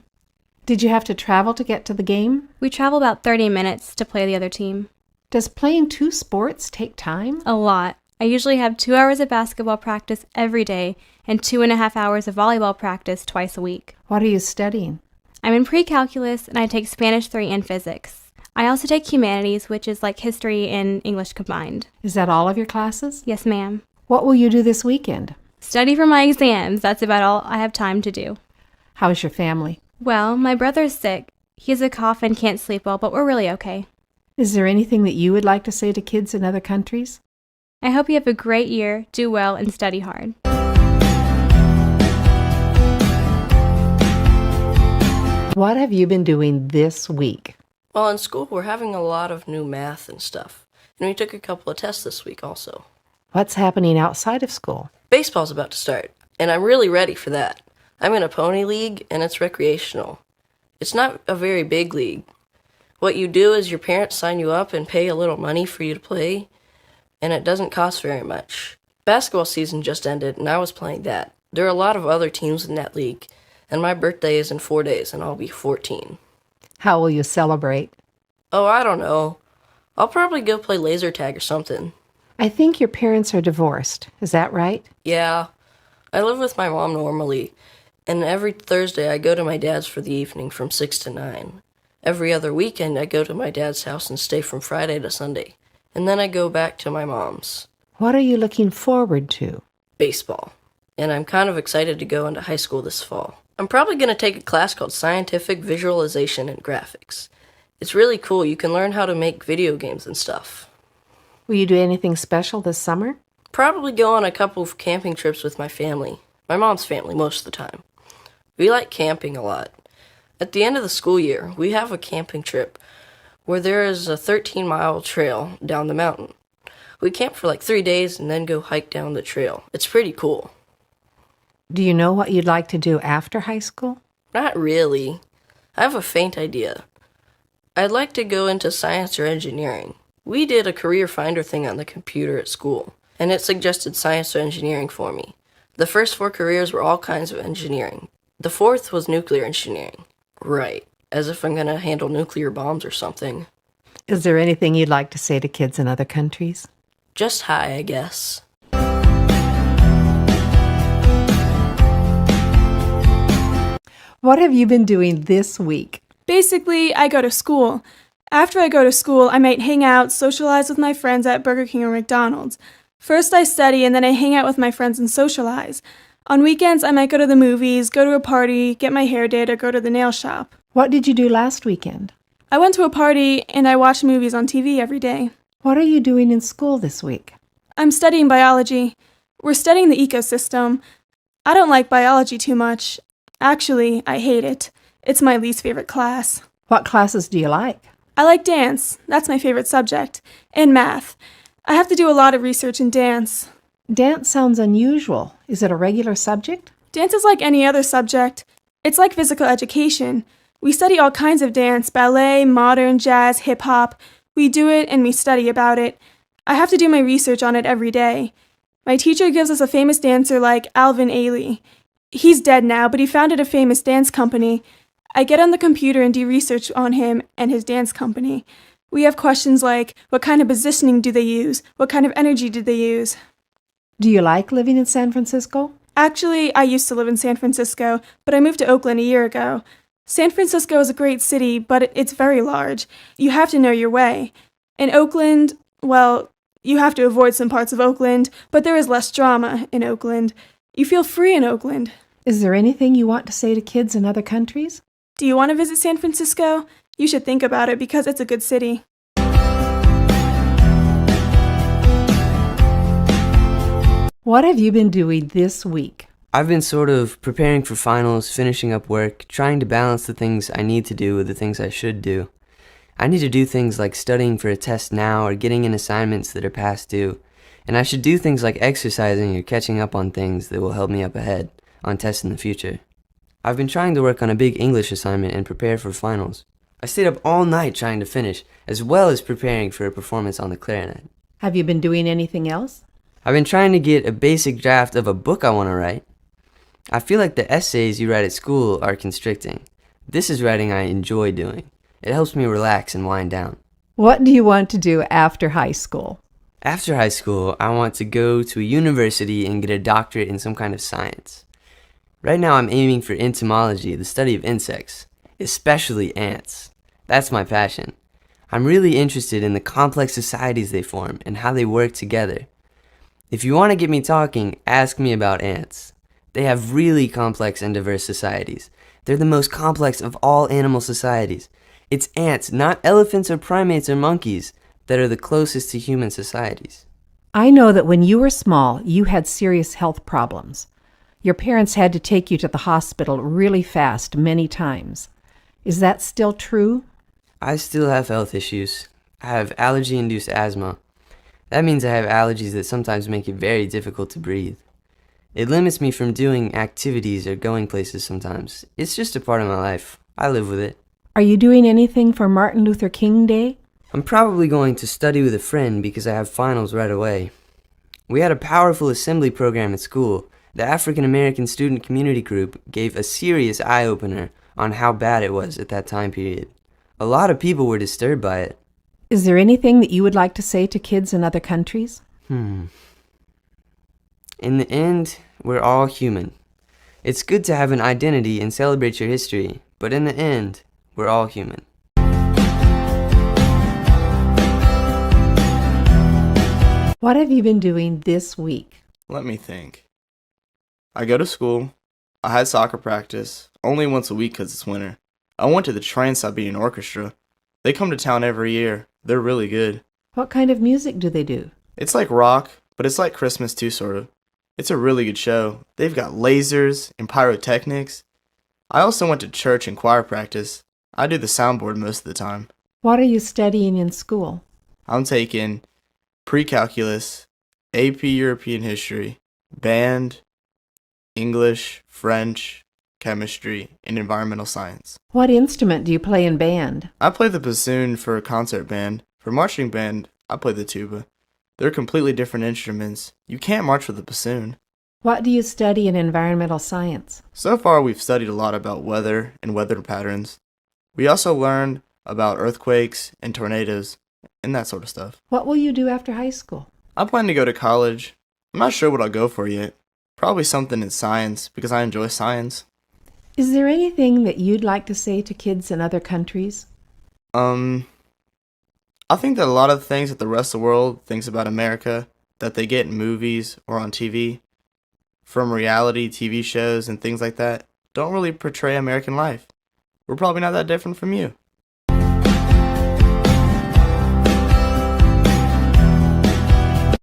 Did you have to travel to get to the game? We travel about 30 minutes to play the other team. Does playing 2 sports take time? A lot. I usually have 2 hours of basketball practice every day and 2.5 hours of volleyball practice twice a week. What are you studying? I'm in pre-calculus, and I take Spanish 3 and physics. I also take humanities, which is like history and English combined. Is that all of your classes? Yes, ma'am. What will you do this weekend? Study for my exams. That's about all I have time to do. How's your family? Well, my brother's sick. He has a cough and can't sleep well, but we're really okay. Is there anything that you would like to say to kids in other countries? I hope you have a great year, do well, and study hard. What have you been doing this week? Well, in school, we're having a lot of new math and stuff. And we took a couple of tests this week also. What's happening outside of school? Baseball's about to start, and I'm really ready for that. I'm in a pony league, and it's recreational. It's not a very big league. What you do is your parents sign you up and pay a little money for you to play, and it doesn't cost very much. Basketball season just ended, and I was playing that. There are a lot of other teams in that league, and my birthday is in 4 days, and I'll be 14. How will you celebrate? Oh, I don't know. I'll probably go play laser tag or something. I think your parents are divorced. Is that right? Yeah. I live with my mom normally, and every Thursday I go to my dad's for the evening from 6 to 9. Every other weekend I go to my dad's house and stay from Friday to Sunday, and then I go back to my mom's. What are you looking forward to? Baseball. And I'm kind of excited to go into high school this fall. I'm probably going to take a class called Scientific Visualization and Graphics. It's really cool. You can learn how to make video games and stuff. Will you do anything special this summer? Probably go on a couple of camping trips with my family. My mom's family most of the time. We like camping a lot. At the end of the school year, we have a camping trip where there is a 13-mile trail down the mountain. We camp for like 3 days and then go hike down the trail. It's pretty cool. Do you know what you'd like to do after high school? Not really. I have a faint idea. I'd like to go into science or engineering. We did a career finder thing on the computer at school, and it suggested science or engineering for me. The first 4 careers were all kinds of engineering. The 4th was nuclear engineering. Right, as if I'm going to handle nuclear bombs or something. Is there anything you'd like to say to kids in other countries? Just hi, I guess. What have you been doing this week? Basically, I go to school. After I go to school, I might hang out, socialize with my friends at Burger King or McDonald's. First I study, and then I hang out with my friends and socialize. On weekends, I might go to the movies, go to a party, get my hair did, or go to the nail shop. What did you do last weekend? I went to a party, and I watched movies on TV every day. What are you doing in school this week? I'm studying biology. We're studying the ecosystem. I don't like biology too much. Actually, I hate it. It's my least favorite class. What classes do you like? I like dance. That's my favorite subject. And math. I have to do a lot of research in dance. Dance sounds unusual. Is it a regular subject? Dance is like any other subject. It's like physical education. We study all kinds of dance, ballet, modern, jazz, hip-hop. We do it and we study about it. I have to do my research on it every day. My teacher gives us a famous dancer like Alvin Ailey. He's dead now, but he founded a famous dance company. I get on the computer and do research on him and his dance company. We have questions like, what kind of positioning do they use? What kind of energy do they use? Do you like living in San Francisco? Actually, I used to live in San Francisco, but I moved to Oakland a year ago. San Francisco is a great city, but it's very large. You have to know your way. In Oakland, well, you have to avoid some parts of Oakland, but there is less drama in Oakland. You feel free in Oakland. Is there anything you want to say to kids in other countries? Do you want to visit San Francisco? You should think about it because it's a good city. What have you been doing this week? I've been sort of preparing for finals, finishing up work, trying to balance the things I need to do with the things I should do. I need to do things like studying for a test now or getting in assignments that are past due. And I should do things like exercising or catching up on things that will help me up ahead on tests in the future. I've been trying to work on a big English assignment and prepare for finals. I stayed up all night trying to finish, as well as preparing for a performance on the clarinet. Have you been doing anything else? I've been trying to get a basic draft of a book I want to write. I feel like the essays you write at school are constricting. This is writing I enjoy doing. It helps me relax and wind down. What do you want to do after high school? After high school, I want to go to a university and get a doctorate in some kind of science. Right now I'm aiming for entomology, the study of insects, especially ants. That's my passion. I'm really interested in the complex societies they form and how they work together. If you want to get me talking, ask me about ants. They have really complex and diverse societies. They're the most complex of all animal societies. It's ants, not elephants or primates or monkeys, that are the closest to human societies. I know that when you were small, you had serious health problems. Your parents had to take you to the hospital really fast many times. Is that still true? I still have health issues. I have allergy-induced asthma. That means I have allergies that sometimes make it very difficult to breathe. It limits me from doing activities or going places sometimes. It's just a part of my life. I live with it. Are you doing anything for Martin Luther King Day? I'm probably going to study with a friend because I have finals right away. We had a powerful assembly program at school. The African American Student Community Group gave a serious eye-opener on how bad it was at that time period. A lot of people were disturbed by it. Is there anything that you would like to say to kids in other countries? In the end, we're all human. It's good to have an identity and celebrate your history, but in the end, we're all human. What have you been doing this week? Let me think. I go to school. I had soccer practice, only once a week because it's winter. I went to the Trans-Siberian Orchestra. They come to town every year. They're really good. What kind of music do they do? It's like rock, but it's like Christmas too, sort of. It's a really good show. They've got lasers and pyrotechnics. I also went to church and choir practice. I do the soundboard most of the time. What are you studying in school? I'm taking pre-calculus, AP European history, band, English, French, chemistry, and environmental science. What instrument do you play in band? I play the bassoon for a concert band. For marching band, I play the tuba. They're completely different instruments. You can't march with a bassoon. What do you study in environmental science? So far, we've studied a lot about weather and weather patterns. We also learned about earthquakes and tornadoes and that sort of stuff. What will you do after high school? I plan to go to college. I'm not sure what I'll go for yet. Probably something in science because I enjoy science. Is there anything that you'd like to say to kids in other countries? I think that a lot of things that the rest of the world thinks about America that they get in movies or on TV, from reality TV shows and things like that, don't really portray American life. We're probably not that different from you.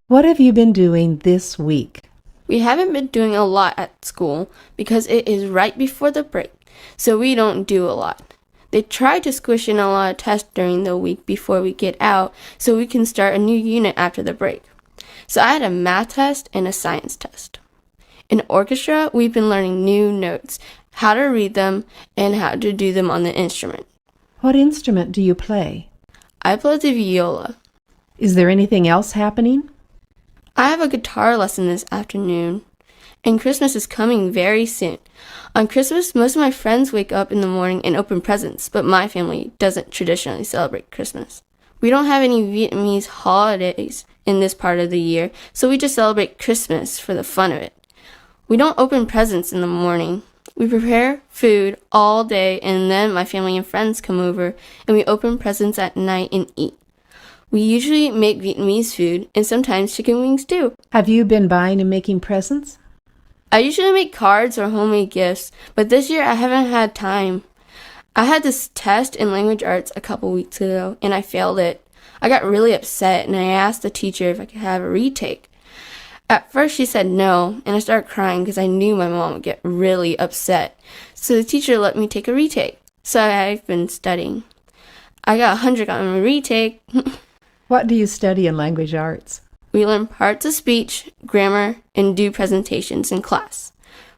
What have you been doing this week? We haven't been doing a lot at school because it is right before the break, so we don't do a lot. They try to squish in a lot of tests during the week before we get out so we can start a new unit after the break. So I had a math test and a science test. In orchestra, we've been learning new notes, how to read them, and how to do them on the instrument. What instrument do you play? I play the viola. Is there anything else happening? I have a guitar lesson this afternoon, and Christmas is coming very soon. On Christmas, most of my friends wake up in the morning and open presents, but my family doesn't traditionally celebrate Christmas. We don't have any Vietnamese holidays in this part of the year, so we just celebrate Christmas for the fun of it. We don't open presents in the morning. We prepare food all day, and then my family and friends come over, and we open presents at night and eat. We usually make Vietnamese food, and sometimes chicken wings too. Have you been buying and making presents? I usually make cards or homemade gifts, but this year I haven't had time. I had this test in language arts a couple weeks ago, and I failed it. I got really upset, and I asked the teacher if I could have a retake. At first she said no, and I started crying because I knew my mom would get really upset. So the teacher let me take a retake. So I've been studying. I got 100 on my retake. What do you study in language arts? We learn parts of speech, grammar, and do presentations in class.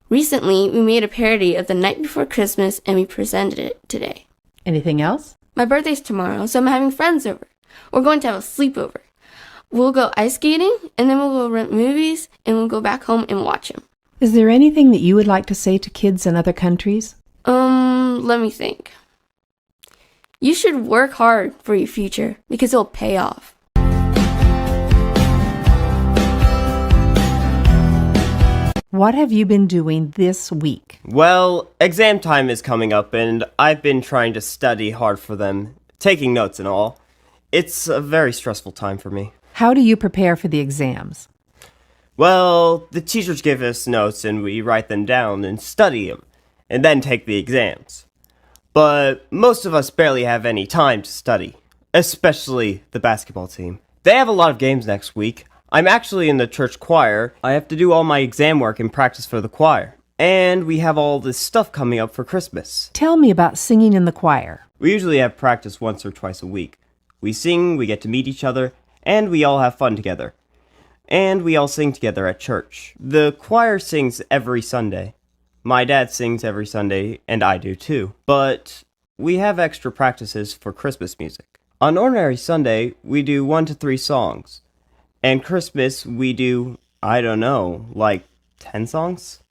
Recently, we made a parody of The Night Before Christmas, and we presented it today. Anything else? My birthday's tomorrow, so I'm having friends over. We're going to have a sleepover. We'll go ice skating, and then we'll go rent movies, and we'll go back home and watch them. Is there anything that you would like to say to kids in other countries? Let me think. You should work hard for your future because it'll pay off. What have you been doing this week? Well, exam time is coming up and I've been trying to study hard for them, taking notes and all. It's a very stressful time for me. How do you prepare for the exams? Well, the teachers give us notes and we write them down and study them, and then take the exams. But most of us barely have any time to study, especially the basketball team. They have a lot of games next week. I'm actually in the church choir. I have to do all my exam work and practice for the choir. And we have all this stuff coming up for Christmas. Tell me about singing in the choir. We usually have practice once or twice a week. We sing, we get to meet each other, and we all have fun together. And we all sing together at church. The choir sings every Sunday. My dad sings every Sunday, and I do too. But we have extra practices for Christmas music. On ordinary Sunday, we do 1 to 3 songs. And Christmas, we do, I don't know, like 10 songs?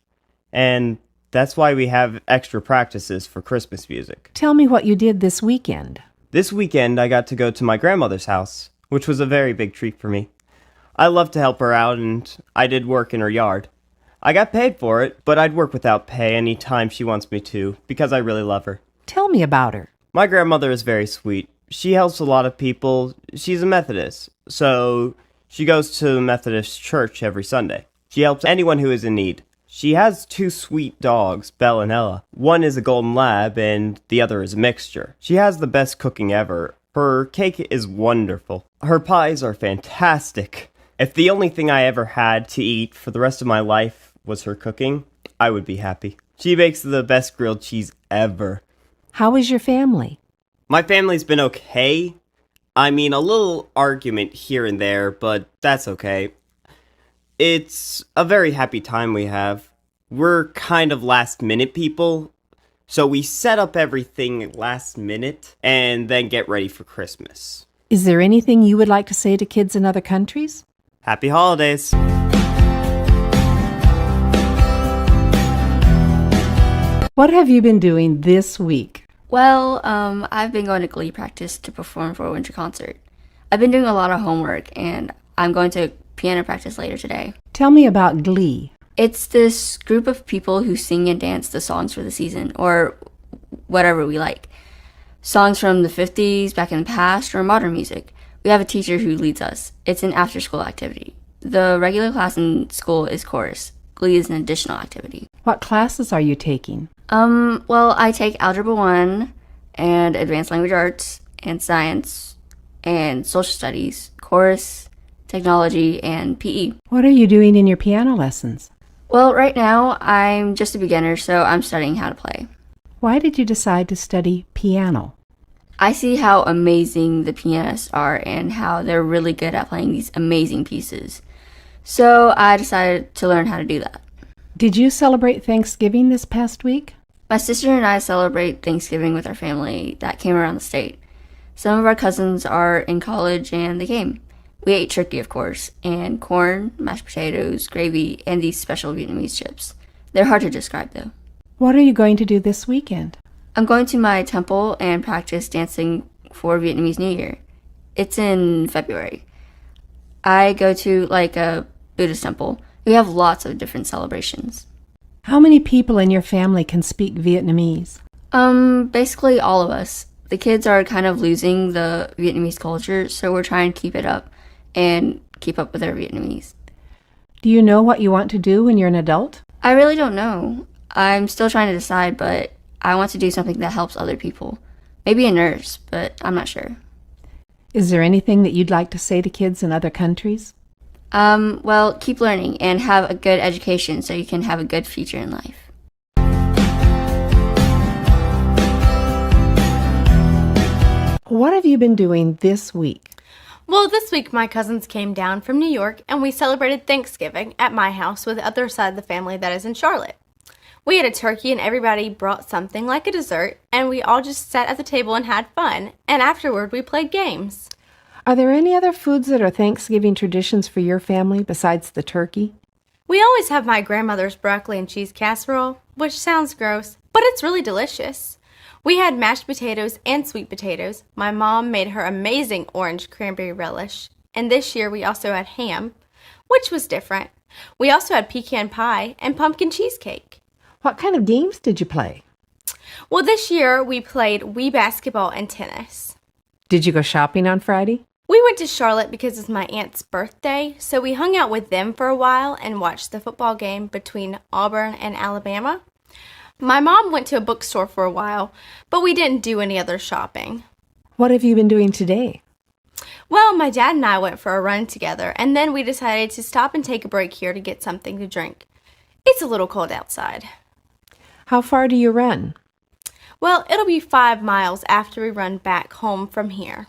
And that's why we have extra practices for Christmas music. Tell me what you did this weekend. This weekend, I got to go to my grandmother's house, which was a very big treat for me. I love to help her out, and I did work in her yard. I got paid for it, but I'd work without pay any time she wants me to, because I really love her. Tell me about her. My grandmother is very sweet. She helps a lot of people. She's a Methodist, so she goes to the Methodist church every Sunday. She helps anyone who is in need. She has 2 sweet dogs, Belle and Ella. One is a golden lab, and the other is a mixture. She has the best cooking ever. Her cake is wonderful. Her pies are fantastic. If the only thing I ever had to eat for the rest of my life was her cooking, I would be happy. She makes the best grilled cheese ever. How is your family? My family's been okay. I mean, a little argument here and there, but that's okay. It's a very happy time we have. We're kind of last-minute people, so we set up everything last minute and then get ready for Christmas. Is there anything you would like to say to kids in other countries? Happy holidays! What have you been doing this week? Well, I've been going to Glee practice to perform for a winter concert. I've been doing a lot of homework, and I'm going to piano practice later today. Tell me about Glee. It's this group of people who sing and dance the songs for the season, or whatever we like. Songs from the 50s, back in the past, or modern music. We have a teacher who leads us. It's an after-school activity. The regular class in school is chorus. Glee is an additional activity. What classes are you taking? Well, I take Algebra 1 and Advanced Language Arts and Science and Social Studies, Chorus, Technology, and PE. What are you doing in your piano lessons? Well, right now, I'm just a beginner, so I'm studying how to play. Why did you decide to study piano? I see how amazing the pianists are and how they're really good at playing these amazing pieces. So I decided to learn how to do that. Did you celebrate Thanksgiving this past week? My sister and I celebrate Thanksgiving with our family that came around the state. Some of our cousins are in college and they came. We ate turkey, of course, and corn, mashed potatoes, gravy, and these special Vietnamese chips. They're hard to describe, though. What are you going to do this weekend? I'm going to my temple and practice dancing for Vietnamese New Year. It's in February. I go to, a Buddhist temple. We have lots of different celebrations. How many people in your family can speak Vietnamese? Basically all of us. The kids are kind of losing the Vietnamese culture, so we're trying to keep it up and keep up with their Vietnamese. Do you know what you want to do when you're an adult? I really don't know. I'm still trying to decide, but I want to do something that helps other people. Maybe a nurse, but I'm not sure. Is there anything that you'd like to say to kids in other countries? Well, keep learning and have a good education so you can have a good future in life. What have you been doing this week? Well, this week my cousins came down from New York and we celebrated Thanksgiving at my house with the other side of the family that is in Charlotte. We had a turkey and everybody brought something like a dessert and we all just sat at the table and had fun, and afterward we played games. Are there any other foods that are Thanksgiving traditions for your family besides the turkey? We always have my grandmother's broccoli and cheese casserole, which sounds gross, but it's really delicious. We had mashed potatoes and sweet potatoes. My mom made her amazing orange cranberry relish, and this year we also had ham, which was different. We also had pecan pie and pumpkin cheesecake. What kind of games did you play? Well, this year we played Wii basketball and tennis. Did you go shopping on Friday? We went to Charlotte because it's my aunt's birthday, so we hung out with them for a while and watched the football game between Auburn and Alabama. My mom went to a bookstore for a while, but we didn't do any other shopping. What have you been doing today? Well, my dad and I went for a run together, and then we decided to stop and take a break here to get something to drink. It's a little cold outside. How far do you run? Well, it'll be 5 miles after we run back home from here.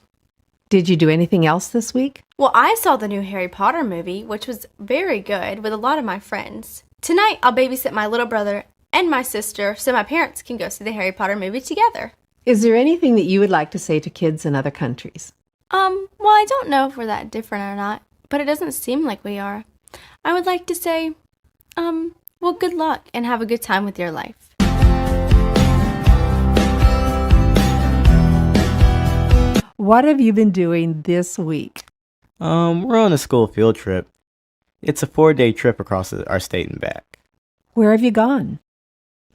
Did you do anything else this week? Well, I saw the new Harry Potter movie, which was very good with a lot of my friends. Tonight, I'll babysit my little brother and my sister so my parents can go see the Harry Potter movie together. Is there anything that you would like to say to kids in other countries? Well, I don't know if we're that different or not, but it doesn't seem like we are. I would like to say, well, good luck and have a good time with your life. What have you been doing this week? We're on a school field trip. It's a 4-day trip across our state and back. Where have you gone?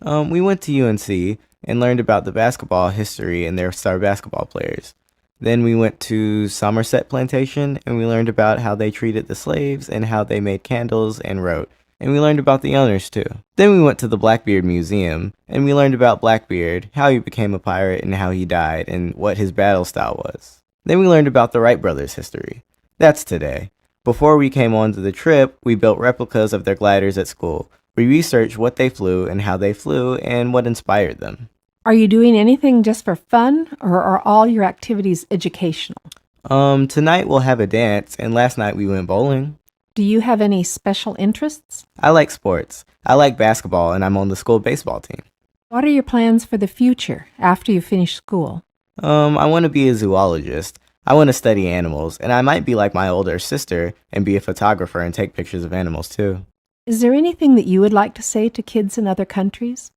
We went to UNC and learned about the basketball history and their star basketball players. Then we went to Somerset Plantation and we learned about how they treated the slaves and how they made candles and wrote. And we learned about the owners too. Then we went to the Blackbeard Museum and we learned about Blackbeard, how he became a pirate and how he died and what his battle style was. Then we learned about the Wright brothers' history. That's today. Before we came on to the trip, we built replicas of their gliders at school. We researched what they flew and how they flew and what inspired them. Are you doing anything just for fun, or are all your activities educational? Tonight we'll have a dance, and last night we went bowling. Do you have any special interests? I like sports. I like basketball, and I'm on the school baseball team. What are your plans for the future after you finish school? I want to be a zoologist. I want to study animals, and I might be like my older sister and be a photographer and take pictures of animals too. Is there anything that you would like to say to kids in other countries?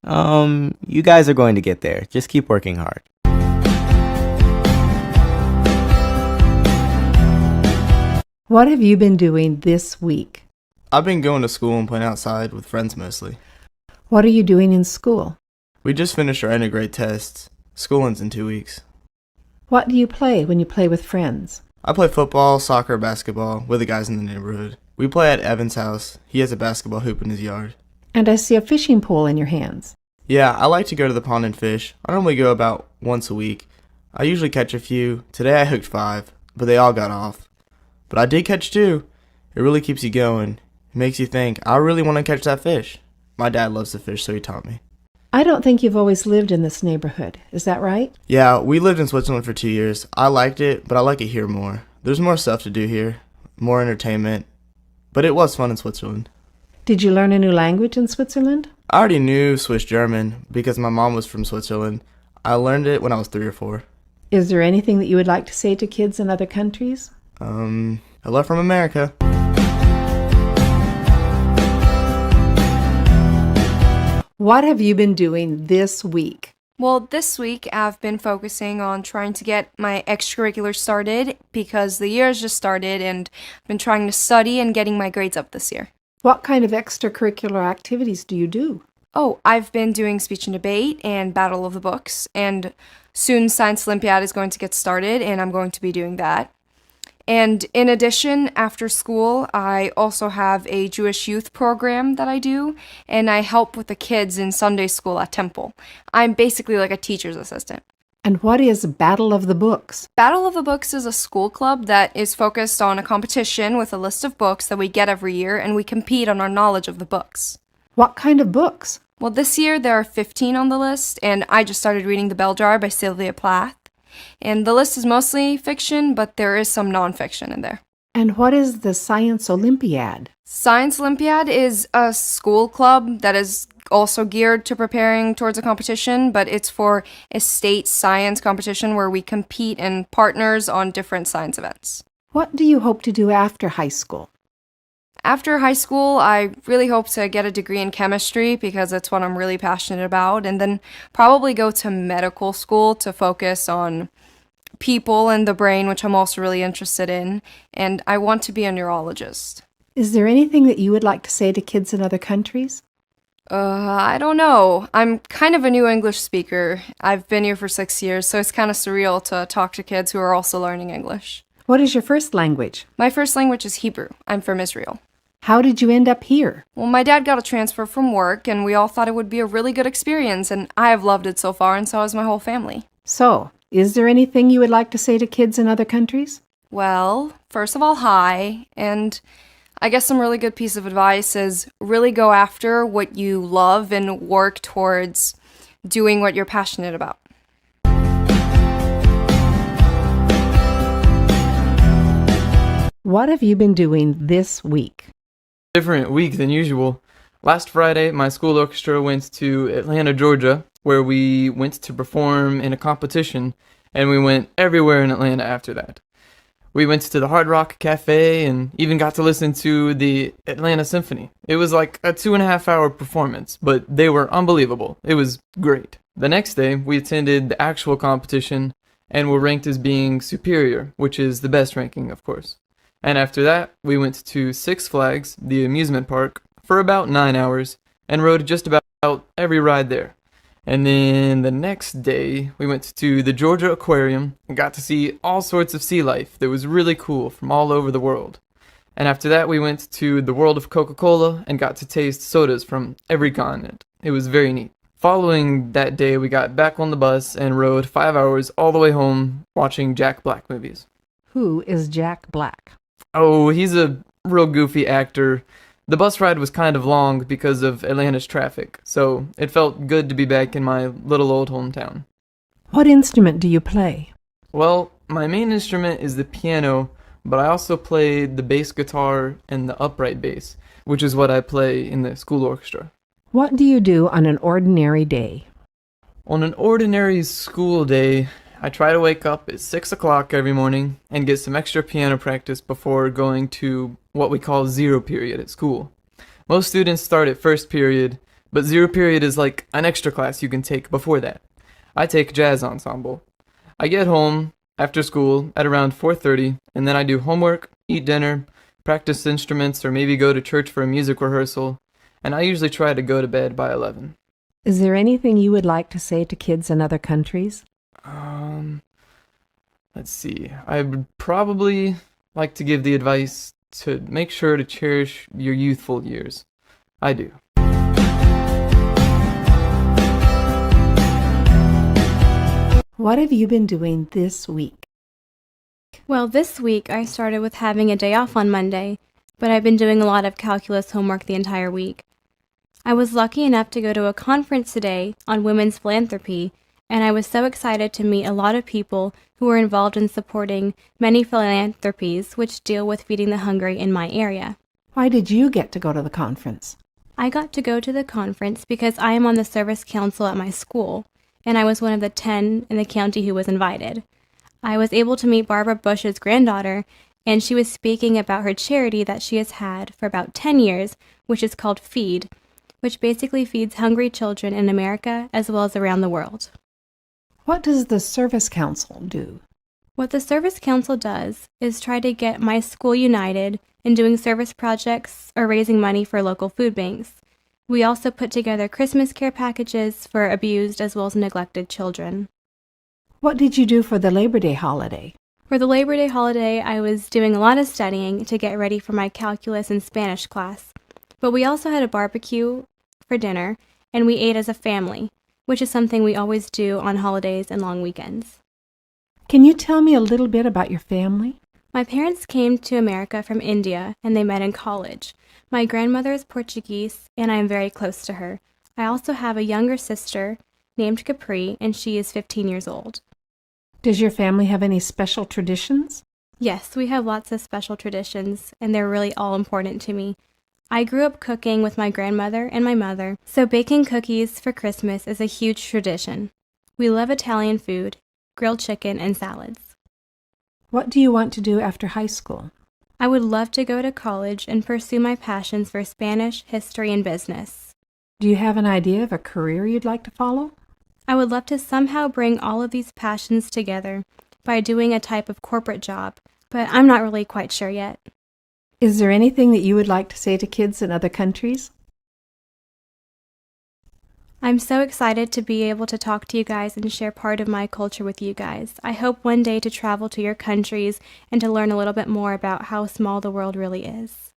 You guys are going to get there. Just keep working hard. What have you been doing this week? I've been going to school and playing outside with friends mostly. What are you doing in school? We just finished our end of grade tests. School ends in 2 weeks. What do you play when you play with friends? I play football, soccer, basketball with the guys in the neighborhood. We play at Evan's house. He has a basketball hoop in his yard. And I see a fishing pole in your hands. Yeah, I like to go to the pond and fish. I normally go about once a week. I usually catch a few. Today I hooked 5, but they all got off. But I did catch 2. It really keeps you going. It makes you think, I really want to catch that fish. My dad loves to fish, so he taught me. I don't think you've always lived in this neighborhood. Is that right? Yeah, we lived in Switzerland for 2 years. I liked it, but I like it here more. There's more stuff to do here, more entertainment. But it was fun in Switzerland. Did you learn a new language in Switzerland? I already knew Swiss German because my mom was from Switzerland. I learned it when I was 3 or 4. Is there anything that you would like to say to kids in other countries? Hello from America. What have you been doing this week? Well, this week I've been focusing on trying to get my extracurriculars started because the year has just started and I've been trying to study and getting my grades up this year. What kind of extracurricular activities do you do? Oh, I've been doing speech and debate and Battle of the Books, and soon Science Olympiad is going to get started and I'm going to be doing that. And in addition, after school, I also have a Jewish youth program that I do, and I help with the kids in Sunday school at Temple. I'm basically like a teacher's assistant. And what is Battle of the Books? Battle of the Books is a school club that is focused on a competition with a list of books that we get every year, and we compete on our knowledge of the books. What kind of books? Well, this year there are 15 on the list, and I just started reading The Bell Jar by Sylvia Plath. And the list is mostly fiction, but there is some nonfiction in there. And what is the Science Olympiad? Science Olympiad is a school club that is also geared to preparing towards a competition, but it's for a state science competition where we compete in partners on different science events. What do you hope to do after high school? After high school, I really hope to get a degree in chemistry because it's what I'm really passionate about, and then probably go to medical school to focus on people and the brain, which I'm also really interested in, and I want to be a neurologist. Is there anything that you would like to say to kids in other countries? I don't know. I'm kind of a new English speaker. I've been here for 6 years, so it's kind of surreal to talk to kids who are also learning English. What is your first language? My first language is Hebrew. I'm from Israel. How did you end up here? Well, my dad got a transfer from work, and we all thought it would be a really good experience, and I have loved it so far, and so has my whole family. So, is there anything you would like to say to kids in other countries? Well, first of all, hi, and I guess some really good piece of advice is really go after what you love and work towards doing what you're passionate about. What have you been doing this week? Different week than usual. Last Friday, my school orchestra went to Atlanta, Georgia, where we went to perform in a competition, and we went everywhere in Atlanta after that. We went to the Hard Rock Cafe and even got to listen to the Atlanta Symphony. It was like a 2.5-hour performance, but they were unbelievable. It was great. The next day, we attended the actual competition and were ranked as being superior, which is the best ranking, of course. And after that, we went to Six Flags, the amusement park, for about 9 hours, and rode just about every ride there. And then the next day, we went to the Georgia Aquarium and got to see all sorts of sea life that was really cool from all over the world. And after that, we went to the world of Coca-Cola and got to taste sodas from every continent. It was very neat. Following that day, we got back on the bus and rode 5 hours all the way home watching Jack Black movies. Who is Jack Black? Oh, he's a real goofy actor. The bus ride was kind of long because of Atlanta's traffic, so it felt good to be back in my little old hometown. What instrument do you play? Well, my main instrument is the piano, but I also played the bass guitar and the upright bass, which is what I play in the school orchestra. What do you do on an ordinary day? On an ordinary school day, I try to wake up at 6 o'clock every morning and get some extra piano practice before going to what we call zero period at school. Most students start at first period, but zero period is like an extra class you can take before that. I take jazz ensemble. I get home after school at around 4:30, and then I do homework, eat dinner, practice instruments, or maybe go to church for a music rehearsal, and I usually try to go to bed by 11. Is there anything you would like to say to kids in other countries? Let's see. I would probably like to give the advice to make sure to cherish your youthful years. I do. What have you been doing this week? Well, this week I started with having a day off on Monday, but I've been doing a lot of calculus homework the entire week. I was lucky enough to go to a conference today on women's philanthropy, and I was so excited to meet a lot of people who were involved in supporting many philanthropies which deal with feeding the hungry in my area. Why did you get to go to the conference? I got to go to the conference because I am on the service council at my school, and I was one of the 10 in the county who was invited. I was able to meet Barbara Bush's granddaughter, and she was speaking about her charity that she has had for about 10 years, which is called Feed, which basically feeds hungry children in America as well as around the world. What does the Service Council do? What the Service Council does is try to get my school united in doing service projects or raising money for local food banks. We also put together Christmas care packages for abused as well as neglected children. What did you do for the Labor Day holiday? For the Labor Day holiday, I was doing a lot of studying to get ready for my calculus and Spanish class. But we also had a barbecue for dinner, and we ate as a family, which is something we always do on holidays and long weekends. Can you tell me a little bit about your family? My parents came to America from India, and they met in college. My grandmother is Portuguese, and I am very close to her. I also have a younger sister named Capri, and she is 15 years old. Does your family have any special traditions? Yes, we have lots of special traditions, and they're really all important to me. I grew up cooking with my grandmother and my mother, so baking cookies for Christmas is a huge tradition. We love Italian food, grilled chicken, and salads. What do you want to do after high school? I would love to go to college and pursue my passions for Spanish, history, and business. Do you have an idea of a career you'd like to follow? I would love to somehow bring all of these passions together by doing a type of corporate job, but I'm not really quite sure yet. Is there anything that you would like to say to kids in other countries? I'm so excited to be able to talk to you guys and share part of my culture with you guys. I hope one day to travel to your countries and to learn a little bit more about how small the world really is.